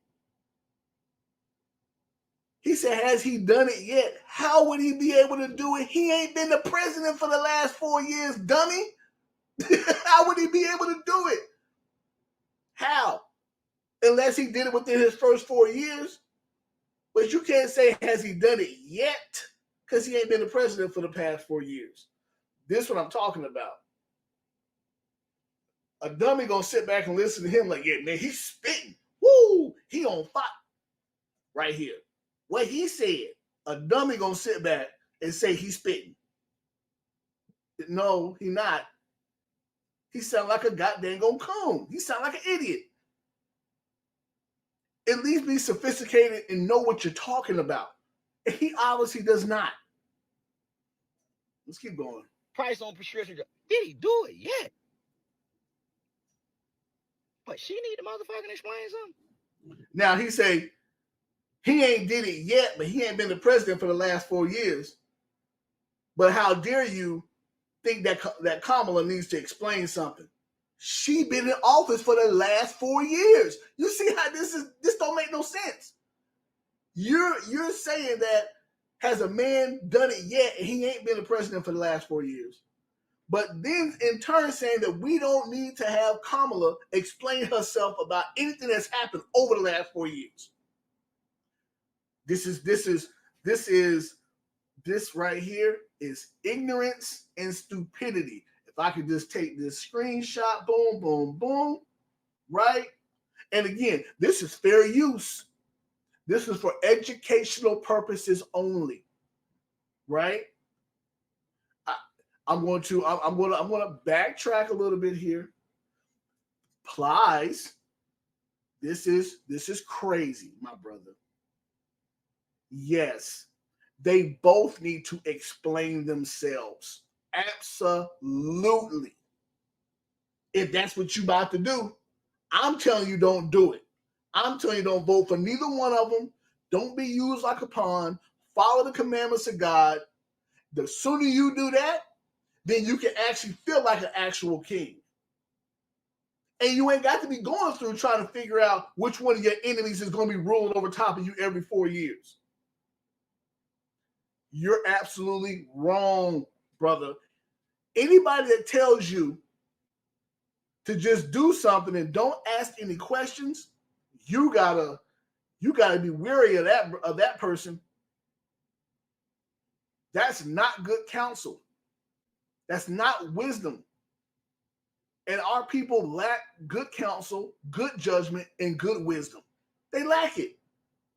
He said, has he done it yet? How would he be able to do it? He ain't been the president for the last 4 years, dummy. How would he be able to do it? How? Unless he did it within his first 4 years. But you can't say, has he done it yet? Because he ain't been the president for the past 4 years. This is what I'm talking about. A dummy gonna sit back and listen to him like, yeah, man, he's spitting. Woo! He on fire. Right here. What he said, a dummy gonna sit back and say he's spitting. No, he not. He sound like a goddamn coon. He sound like an idiot. At least be sophisticated and know what you're talking about. And he obviously does not. Let's keep going. Price on prescription drugs. Did he do it yet? But she need to motherfucking explain something. Now he say he ain't did it yet, but he ain't been the president for the last 4 years. But how dare you think that Kamala needs to explain something? She been in office for the last 4 years. You see how this don't make no sense. You're saying that has a man done it yet and he ain't been the president for the last 4 years. But then in turn saying that we don't need to have Kamala explain herself about anything that's happened over the last 4 years. This right here is ignorance and stupidity. If I could just take this screenshot, boom, boom, boom, right? And again, this is fair use. This is for educational purposes only, right? I'm going to backtrack a little bit here. Plies. This is crazy, my brother. Yes, they both need to explain themselves. Absolutely. If that's what you about to do, I'm telling you, don't do it. I'm telling you, don't vote for neither one of them. Don't be used like a pawn. Follow the commandments of God. The sooner you do that, then you can actually feel like an actual king. And you ain't got to be going through trying to figure out which one of your enemies is going to be ruling over top of you every 4 years. You're absolutely wrong, brother. Anybody that tells you to just do something and don't ask any questions, you gotta be wary of that person. That's not good counsel. That's not wisdom. And our people lack good counsel, good judgment, and good wisdom. They lack it.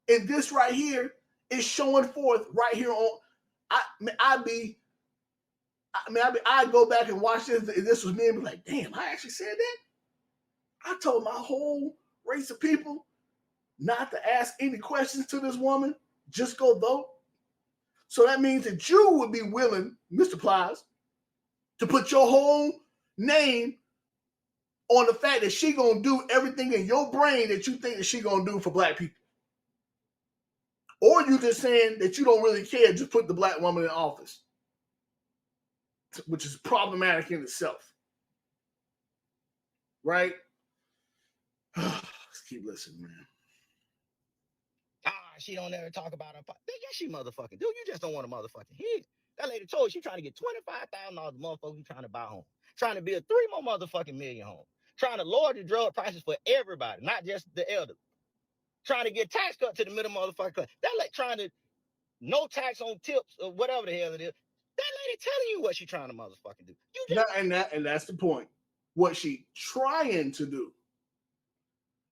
And this right here is showing forth right here on. I go back and watch this. And this was me and be like, damn, I actually said that. I told my whole race of people not to ask any questions to this woman. Just go vote. So that means that you would be willing, Mr. Plies, to put your whole name on the fact that she gonna do everything in your brain that you think that she gonna do for black people. Or you just saying that you don't really care, just put the black woman in office, which is problematic in itself. Right? Let's keep listening, man. She don't ever talk about her. Yes, she motherfucking do. You just don't want to motherfucking hear. That lady told you she trying to get $25,000 a motherfucker who trying to buy a home. Trying to build 3 more motherfucking million homes. Trying to lower the drug prices for everybody, not just the elderly. Trying to get tax cut to the middle motherfucker class. That like trying to no tax on tips or whatever the hell it is. That lady telling you what she trying to motherfucking do. You just... and that's the point. What she trying to do.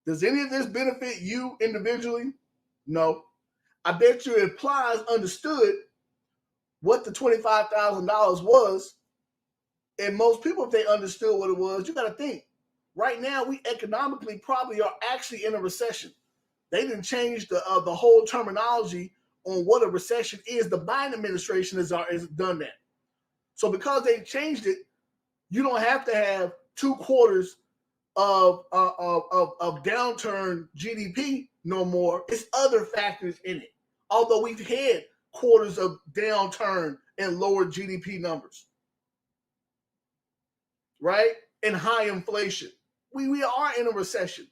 Does any of this benefit you individually? No. I bet you if Plies understood what the $25,000 was, and most people, if they understood what it was, you got to think. Right now, we economically probably are actually in a recession. They didn't change the whole terminology on what a recession is. The Biden administration has done that. So because they changed it, you don't have to have 2 quarters of downturn GDP no more. It's other factors in it. Although we've had quarters of downturn and lower GDP numbers, right? And high inflation. We are in a recession,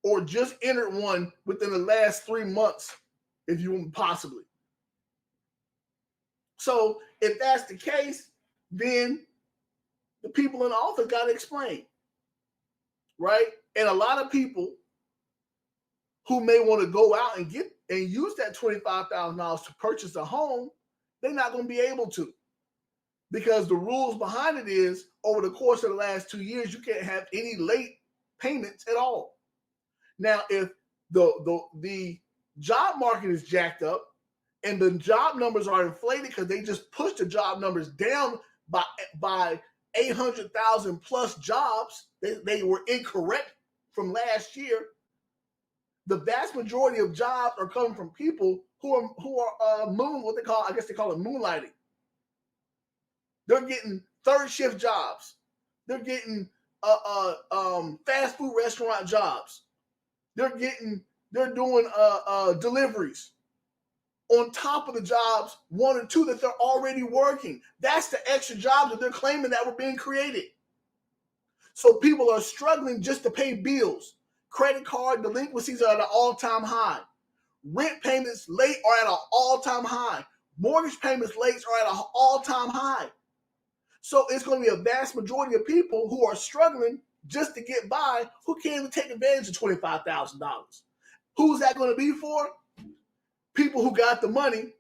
or just entered one within the last 3 months, if you possibly. So if that's the case, then the people in office got to explain, right? And a lot of people who may want to go out and get and use that $25,000 to purchase a home, they're not going to be able to, because the rules behind it is over the course of the last 2 years, you can't have any late payments at all. Now, if the job market is jacked up and the job numbers are inflated because they just pushed the job numbers down by 800,000 plus jobs, they were incorrect from last year. The vast majority of jobs are coming from people who are what they call it moonlighting. They're getting third shift jobs. They're getting fast food restaurant jobs. They're doing deliveries on top of the jobs 1 or 2 that they're already working. That's the extra jobs that they're claiming that were being created. So people are struggling just to pay bills. Credit card delinquencies are at an all-time high. Rent payments late are at an all-time high. Mortgage payments late are at an all-time high. So it's going to be a vast majority of people who are struggling just to get by, who can't even take advantage of $25,000. Who's that going to be for? People who got the money,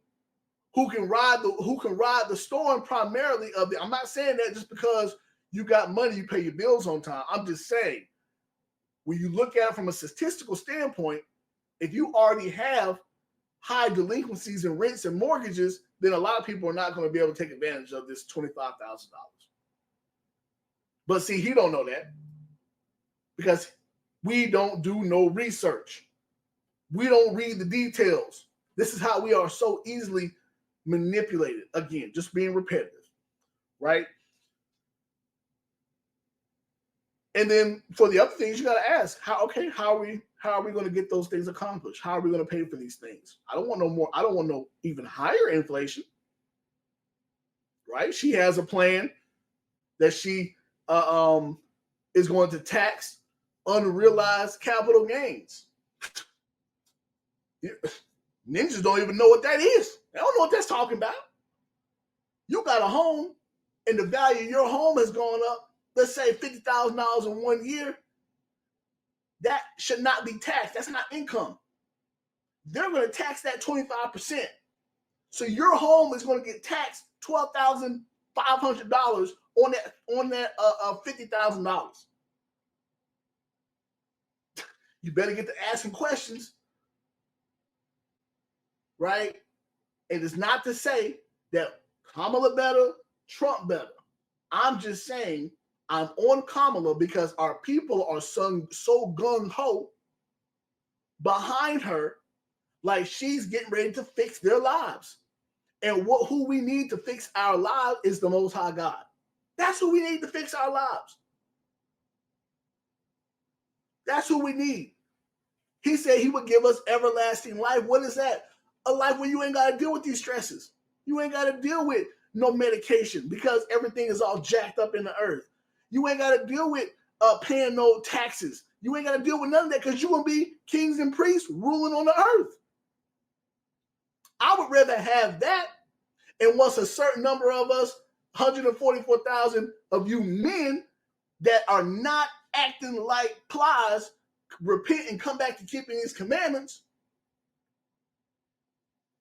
who can ride the storm primarily of the. I'm not saying that just because you got money, you pay your bills on time. I'm just saying, when you look at it from a statistical standpoint, if you already have high delinquencies in rents and mortgages, then a lot of people are not going to be able to take advantage of this $25,000. But see, he don't know that, because we don't do no research. We don't read the details. This is how we are so easily manipulated. Again, just being repetitive, right? And then for the other things, you got to ask, how are we going to get those things accomplished? How are we going to pay for these things? I don't want no more. I don't want no even higher inflation. Right? She has a plan that she is going to tax unrealized capital gains. Ninjas don't even know what that is. They don't know what that's talking about. You got a home, and the value of your home has gone up, let's say $50,000 in 1 year. That should not be taxed. That's not income. They're going to tax that 25%. So your home is going to get taxed $12,500 on that $50,000. You better get to asking questions, right? It is not to say that Kamala better, Trump better. I'm just saying I'm on Kamala because our people are so gung-ho behind her, like she's getting ready to fix their lives. And who we need to fix our lives is the Most High God. That's who we need to fix our lives. That's who we need. He said he would give us everlasting life. What is that? A life where you ain't got to deal with these stresses. You ain't got to deal with no medication because everything is all jacked up in the earth. You ain't got to deal with paying no taxes. You ain't got to deal with none of that because you're going to be kings and priests ruling on the earth. I would rather have that. And once a certain number of us, 144,000 of you men that are not acting like plies, repent and come back to keeping his commandments,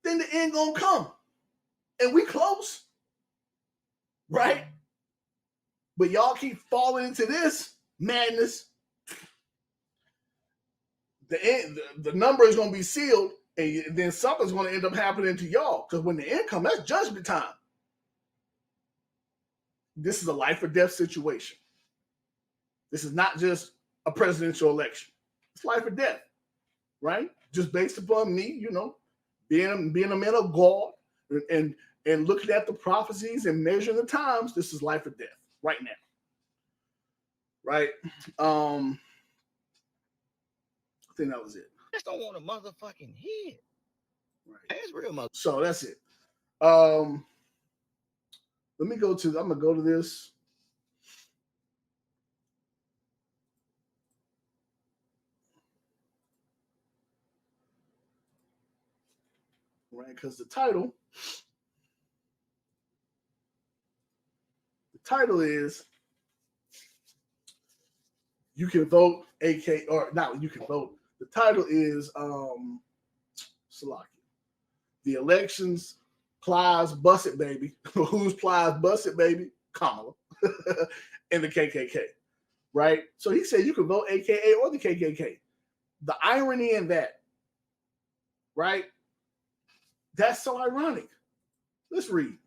then the end gonna come. And we close, right? But y'all keep falling into this madness. The number is gonna be sealed, and then something's gonna end up happening to y'all. Because when the end comes, that's judgment time. This is a life or death situation. This is not just a presidential election. It's life or death, right? Just based upon me, being a man of God and looking at the prophecies and measuring the times. This is life or death right now, right? I think that was it. Just don't want a motherfucking head. Right. That's real mother. So that's it. Let me go to. I'm gonna go to this. Right, because the title is "You Can Vote," or not. You can vote. The title is Salaki. The elections, plies, bust it, baby. Who's plies, bust it, baby? Kamala and the KKK. Right. So he said you can vote AKA or the KKK. The irony in that, right? That's so ironic. Let's read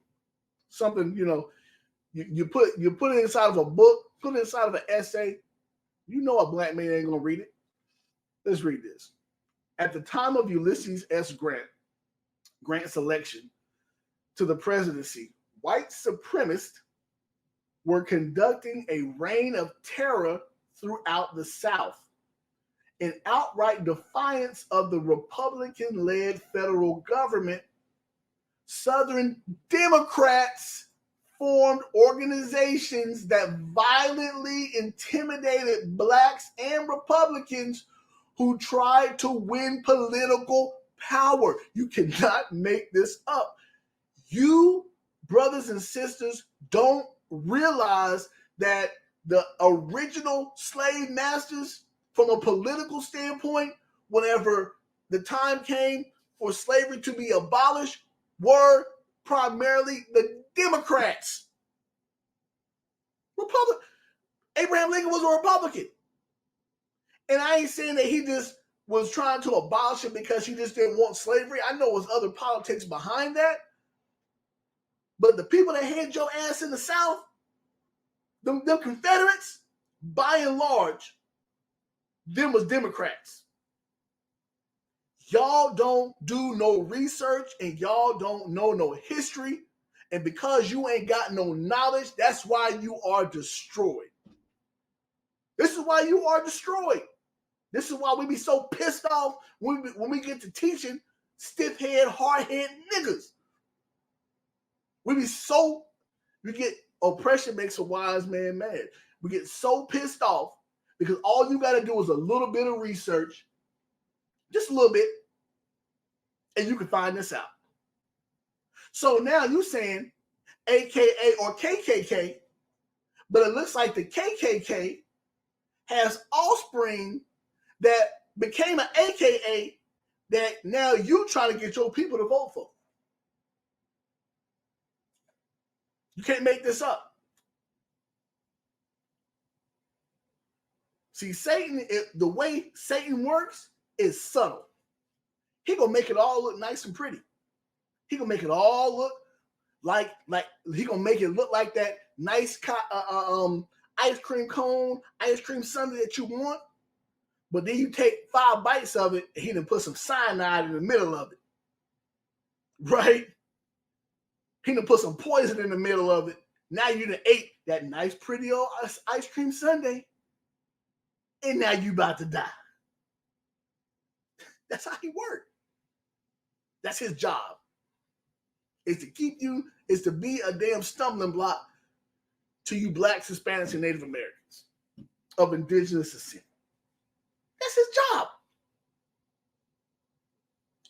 something. You put it inside of a book, put it inside of an essay. You know a black man ain't gonna read it. Let's read this. At the time of Ulysses S. Grant's election to the presidency, white supremacists were conducting a reign of terror throughout the South, in outright defiance of the Republican-led federal government. Southern Democrats formed organizations that violently intimidated blacks and Republicans who tried to win political power. You cannot make this up. You, brothers and sisters, don't realize that the original slave masters, from a political standpoint, whenever the time came for slavery to be abolished, were primarily the Democrats. Abraham Lincoln was a Republican. And I ain't saying that he just was trying to abolish it because he just didn't want slavery. I know there's other politics behind that. But the people that had your ass in the South, them Confederates, by and large, them was Democrats. Y'all don't do no research and y'all don't know no history. And because you ain't got no knowledge, that's why you are destroyed. This is why you are destroyed. This is why we be so pissed off when we get to teaching stiff-head, hard-head niggas. We get oppression makes a wise man mad. We get so pissed off because all you got to do is a little bit of research, just a little bit, and you can find this out. So now you're saying AKA or KKK, but it looks like the KKK has offspring that became an AKA that now you trying to get your people to vote for. You can't make this up. See, Satan, the way Satan works is subtle. He gonna make it all look nice and pretty. He gonna make it all look like he gonna make it look like that nice ice cream cone, ice cream sundae that you want. But then you take 5 bites of it, and he done put some cyanide in the middle of it, right? He done put some poison in the middle of it. Now you done ate that nice, pretty old ice cream sundae, and now you about to die. That's how he works. That's his job. Is to keep you, is to be a damn stumbling block to you blacks, Hispanics, and Native Americans of indigenous descent. That's his job.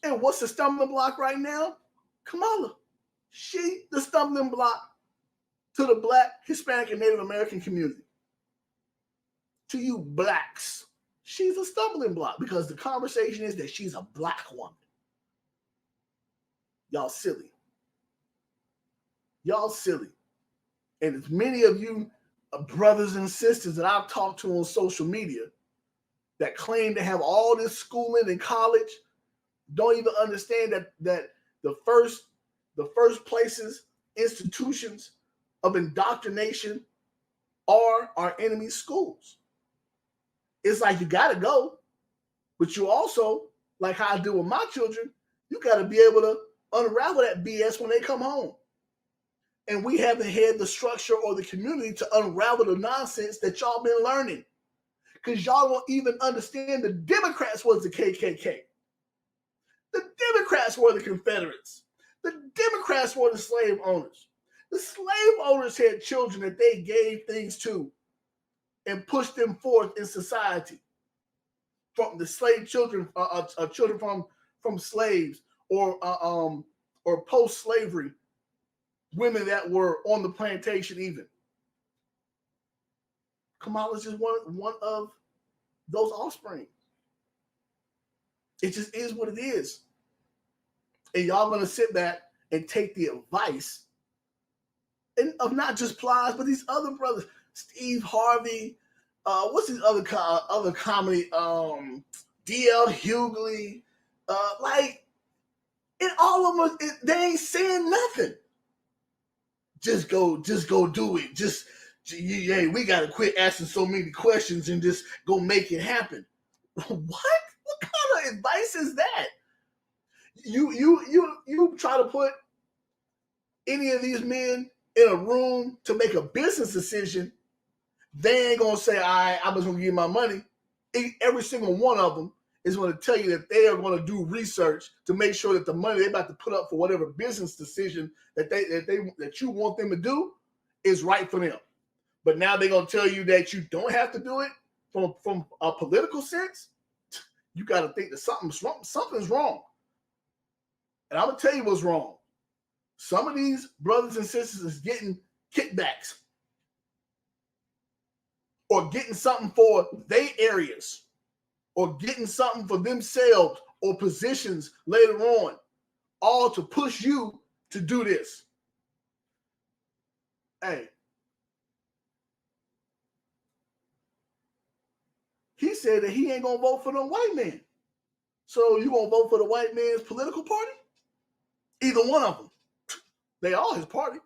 And what's the stumbling block right now? Kamala. She the stumbling block to the black, Hispanic, and Native American community. To you blacks, she's a stumbling block because the conversation is that she's a black woman. Y'all silly. Y'all silly. And as many of you brothers and sisters that I've talked to on social media that claim to have all this schooling in college don't even understand that the first places, institutions of indoctrination are our enemy schools. It's like you got to go, but you also, like how I do with my children, you got to be able to unravel that BS when they come home. And we haven't had the structure or the community to unravel the nonsense that y'all been learning. Because y'all don't even understand the Democrats was the KKK. The Democrats were the Confederates. The Democrats were the slave owners. The slave owners had children that they gave things to and pushed them forth in society. From the slave children, children from slaves or post-slavery women that were on the plantation even. Kamala's just one of those offspring. It just is what it is. And y'all gonna sit back and take the advice of not just Plies, but these other brothers, Steve Harvey, what's his other comedy, D.L. Hughley, and all of them, they ain't saying nothing. Just go do it. Hey, we gotta quit asking so many questions and just go make it happen. What? What kind of advice is that? You try to put any of these men in a room to make a business decision, they ain't gonna say, all right, I'm just gonna give you my money. Every single one of them is going to tell you that they are going to do research to make sure that the money they're about to put up for whatever business decision that you want them to do is right for them. But now they're going to tell you that you don't have to do it from a political sense. You got to think that something's wrong. And I'm going to tell you what's wrong. Some of these brothers and sisters is getting kickbacks or getting something for their areas or getting something for themselves or positions later on, all to push you to do this. Hey, he said that he ain't going to vote for no white man. So you going to vote for the white man's political party? Either one of them. They all his party.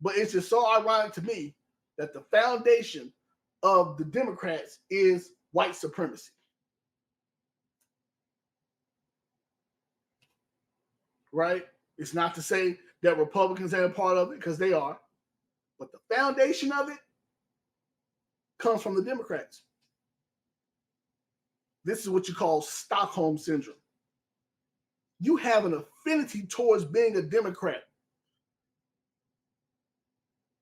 But it's just so ironic to me that the foundation of the Democrats is white supremacy. Right? It's not to say that Republicans ain't a part of it, because they are. But the foundation of it comes from the Democrats. This is what you call Stockholm syndrome. You have an affinity towards being a Democrat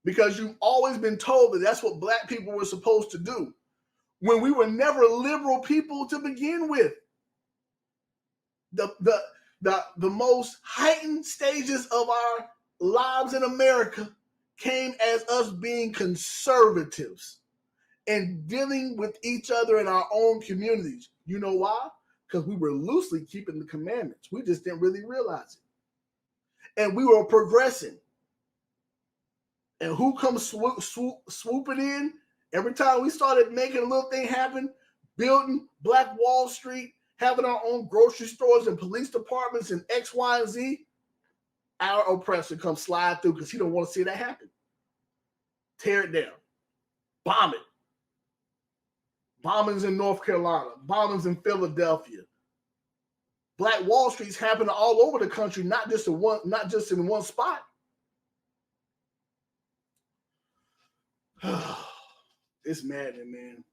because you've always been told that that's what black people were supposed to do when we were never liberal people to begin with. The most heightened stages of our lives in America came as us being conservatives and dealing with each other in our own communities. You know why? Because we were loosely keeping the commandments. We just didn't really realize it. And we were progressing. And who comes swooping in? Every time we started making a little thing happen, building Black Wall Street, having our own grocery stores and police departments and X, Y, and Z, our oppressor comes slide through because he don't want to see that happen. Tear it down. Bomb it. Bombings in North Carolina. Bombings in Philadelphia. Black Wall Street's happening all over the country, not just in one spot. It's maddening, man.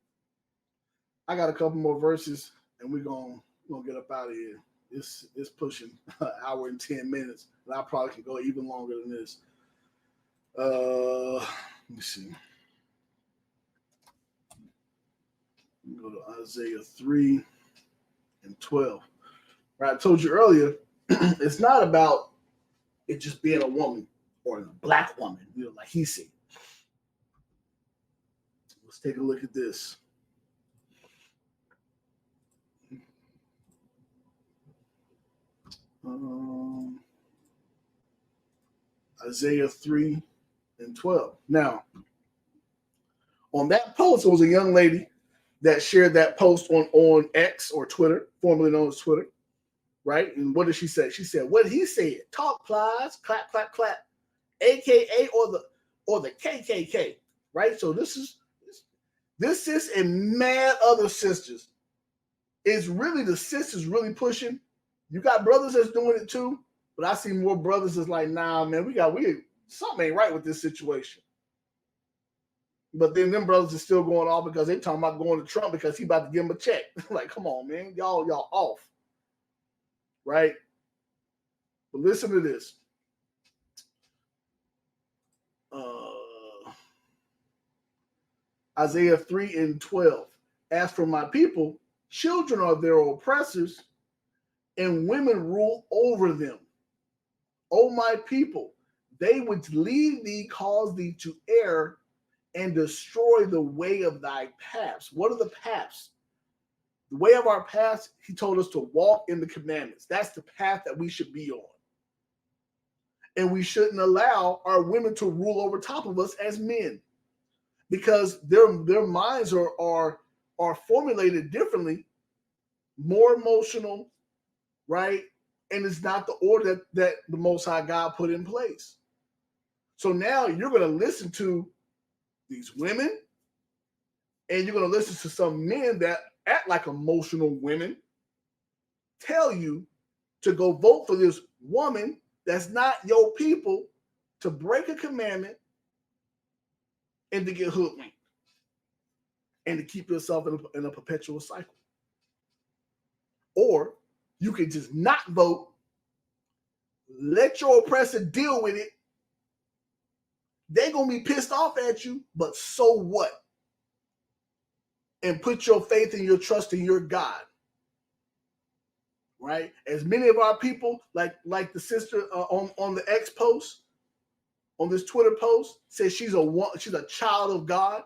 I got a couple more verses, and we're gonna get up out of here. It's pushing an hour and 10 minutes, and I probably can go even longer than this. Let me see. Go to Isaiah 3 and 12. Right, I told you earlier, it's not about it just being a woman or a black woman, like he said. Let's take a look at this. Isaiah 3 and 12. Now, on that post, there was a young lady that shared that post on X or Twitter, formerly known as Twitter, right? And what did she say? She said, what he said, talk plies, clap, clap, clap, AKA or the KKK, right? So this sis and mad other sisters is really the sisters really pushing. You got brothers that's doing it too, but I see more brothers that's like, nah, man, we something ain't right with this situation. But then them brothers are still going off because they talking about going to Trump because he about to give them a check. Like, come on, man, y'all off, right? But listen to this. Isaiah 3 and 12. As for my people, children are their oppressors, and women rule over them. O my people, they which lead thee cause thee to err and destroy the way of thy paths. What are the paths? The way of our paths, he told us to walk in the commandments. That's the path that we should be on. And we shouldn't allow our women to rule over top of us as men, because their minds are formulated differently, more emotional, right? And it's not the order that the Most High God put in place. So now you're going to listen to these women, and you're going to listen to some men that act like emotional women tell you to go vote for this woman that's not your people, to break a commandment and to get hoodwinked and to keep yourself in a perpetual cycle. Or you can just not vote, let your oppressor deal with it. They're going to be pissed off at you, but so what? And put your faith and your trust in your God. Right? As many of our people, like the sister on the X post, on this Twitter post, says she's a child of God.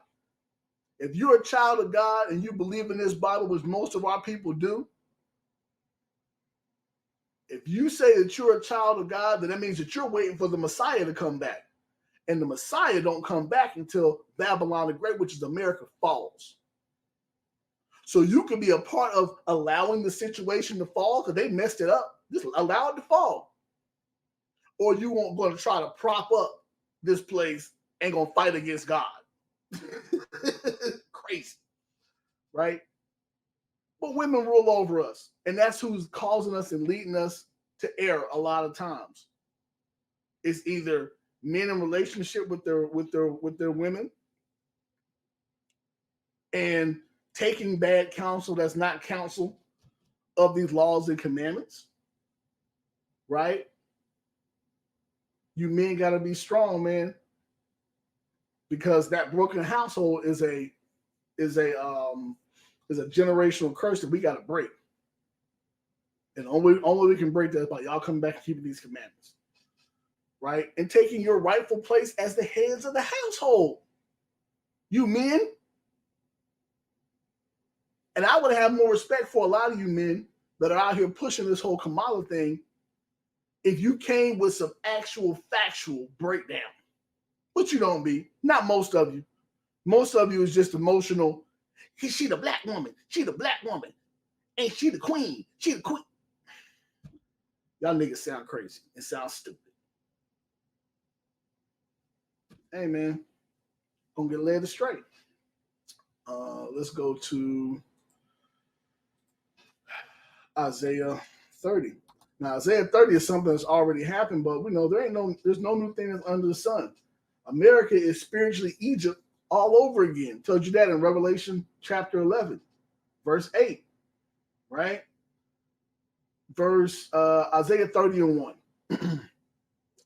If you're a child of God and you believe in this Bible, which most of our people do, if you say that you're a child of God, then that means that you're waiting for the Messiah to come back. And the Messiah don't come back until Babylon the Great, which is America, falls. So you can be a part of allowing the situation to fall because they messed it up. Just allow it to fall. Or you won't going to try to prop up this place and going to fight against God. Crazy, right? But women rule over us, and that's who's causing us and leading us to err a lot of times. It's either men in relationship with their women, and taking bad counsel that's not counsel of these laws and commandments, right? You men got to be strong, man, because that broken household is a generational curse that we got to break. And only we can break that by y'all coming back and keeping these commandments, right? And taking your rightful place as the heads of the household. You men. And I would have more respect for a lot of you men that are out here pushing this whole Kamala thing if you came with some actual factual breakdown. But you don't be. Not most of you. Most of you is just emotional. She the black woman. She the black woman. Ain't she the queen? She the queen. Y'all niggas sound crazy and sound stupid. Hey, man. Gonna get led astray. Let's go to Isaiah 30. Now, Isaiah 30 is something that's already happened, but we know there's no new thing that's under the sun. America is spiritually Egypt all over again. Told you that in Revelation chapter 11, verse 8, right? Isaiah 30 and 1.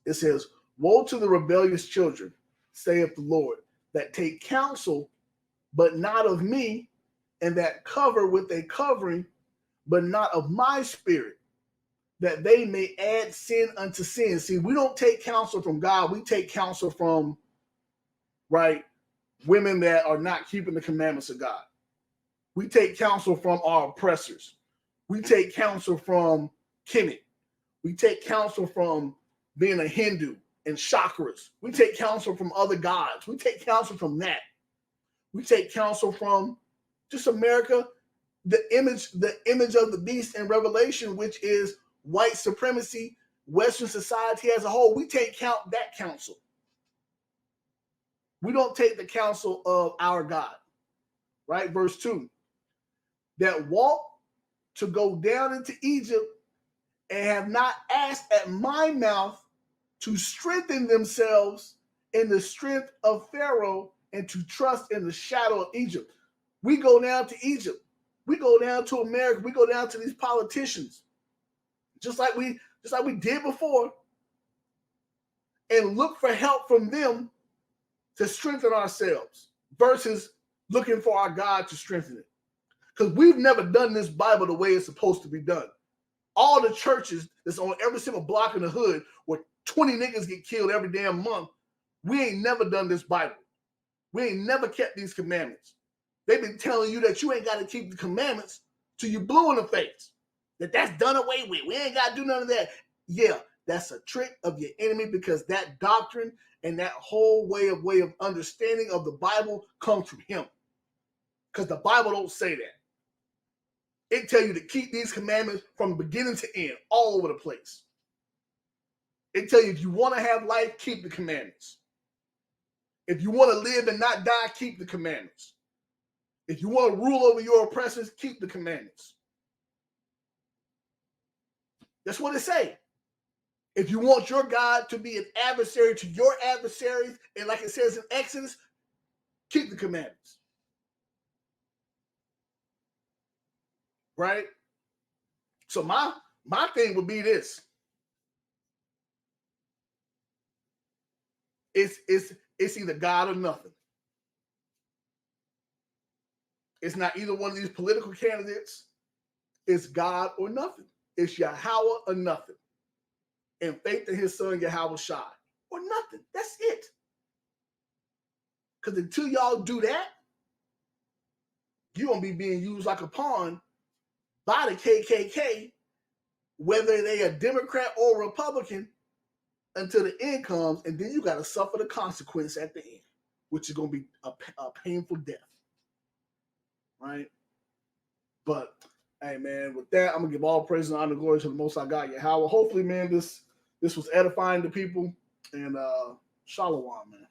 It says, "Woe to the rebellious children, saith the Lord, that take counsel, but not of me, and that cover with a covering, but not of my spirit, that they may add sin unto sin." See, we don't take counsel from God. We take counsel from, right, women that are not keeping the commandments of God. We take counsel from our oppressors. We take counsel from Kemet. We take counsel from being a Hindu and chakras. We take counsel from other gods. We take counsel from that. We take counsel from just America, the image of the beast in Revelation, which is white supremacy, Western society as a whole. We take that counsel. We don't take the counsel of our God, right? Verse 2, that walk to go down into Egypt and have not asked at my mouth to strengthen themselves in the strength of Pharaoh and to trust in the shadow of Egypt. We go down to Egypt. We go down to America. We go down to these politicians, just like we did before, and look for help from them to strengthen ourselves versus looking for our God to strengthen it. Because we've never done this Bible the way it's supposed to be done. All the churches that's on every single block in the hood where 20 niggas get killed every damn month, we ain't never done this Bible. We ain't never kept these commandments. They've been telling you that you ain't got to keep the commandments till you blue in the face. That's done away with. We ain't got to do none of that. Yeah, that's a trick of your enemy, because that doctrine and that whole way of understanding of the Bible comes from him. Because the Bible don't say that. It tell you to keep these commandments from beginning to end, all over the place. It tell you if you want to have life, keep the commandments. If you want to live and not die, keep the commandments. If you want to rule over your oppressors, keep the commandments. That's what it say. If you want your God to be an adversary to your adversaries, and like it says in Exodus, keep the commandments. Right? So my thing would be this. It's either God or nothing. It's not either one of these political candidates. It's God or nothing. It's Yahweh or nothing. And faith in his son Yahweh Shai or nothing. That's it. Because until y'all do that, you're going to be being used like a pawn by the KKK, whether they a Democrat or Republican, until the end comes, and then you got to suffer the consequence at the end, which is going to be a painful death. Right? But, hey, man, with that, I'm going to give all praise and honor and glory to the Most High God, Yahweh. Hopefully, man, this was edifying to people, and shalom, man.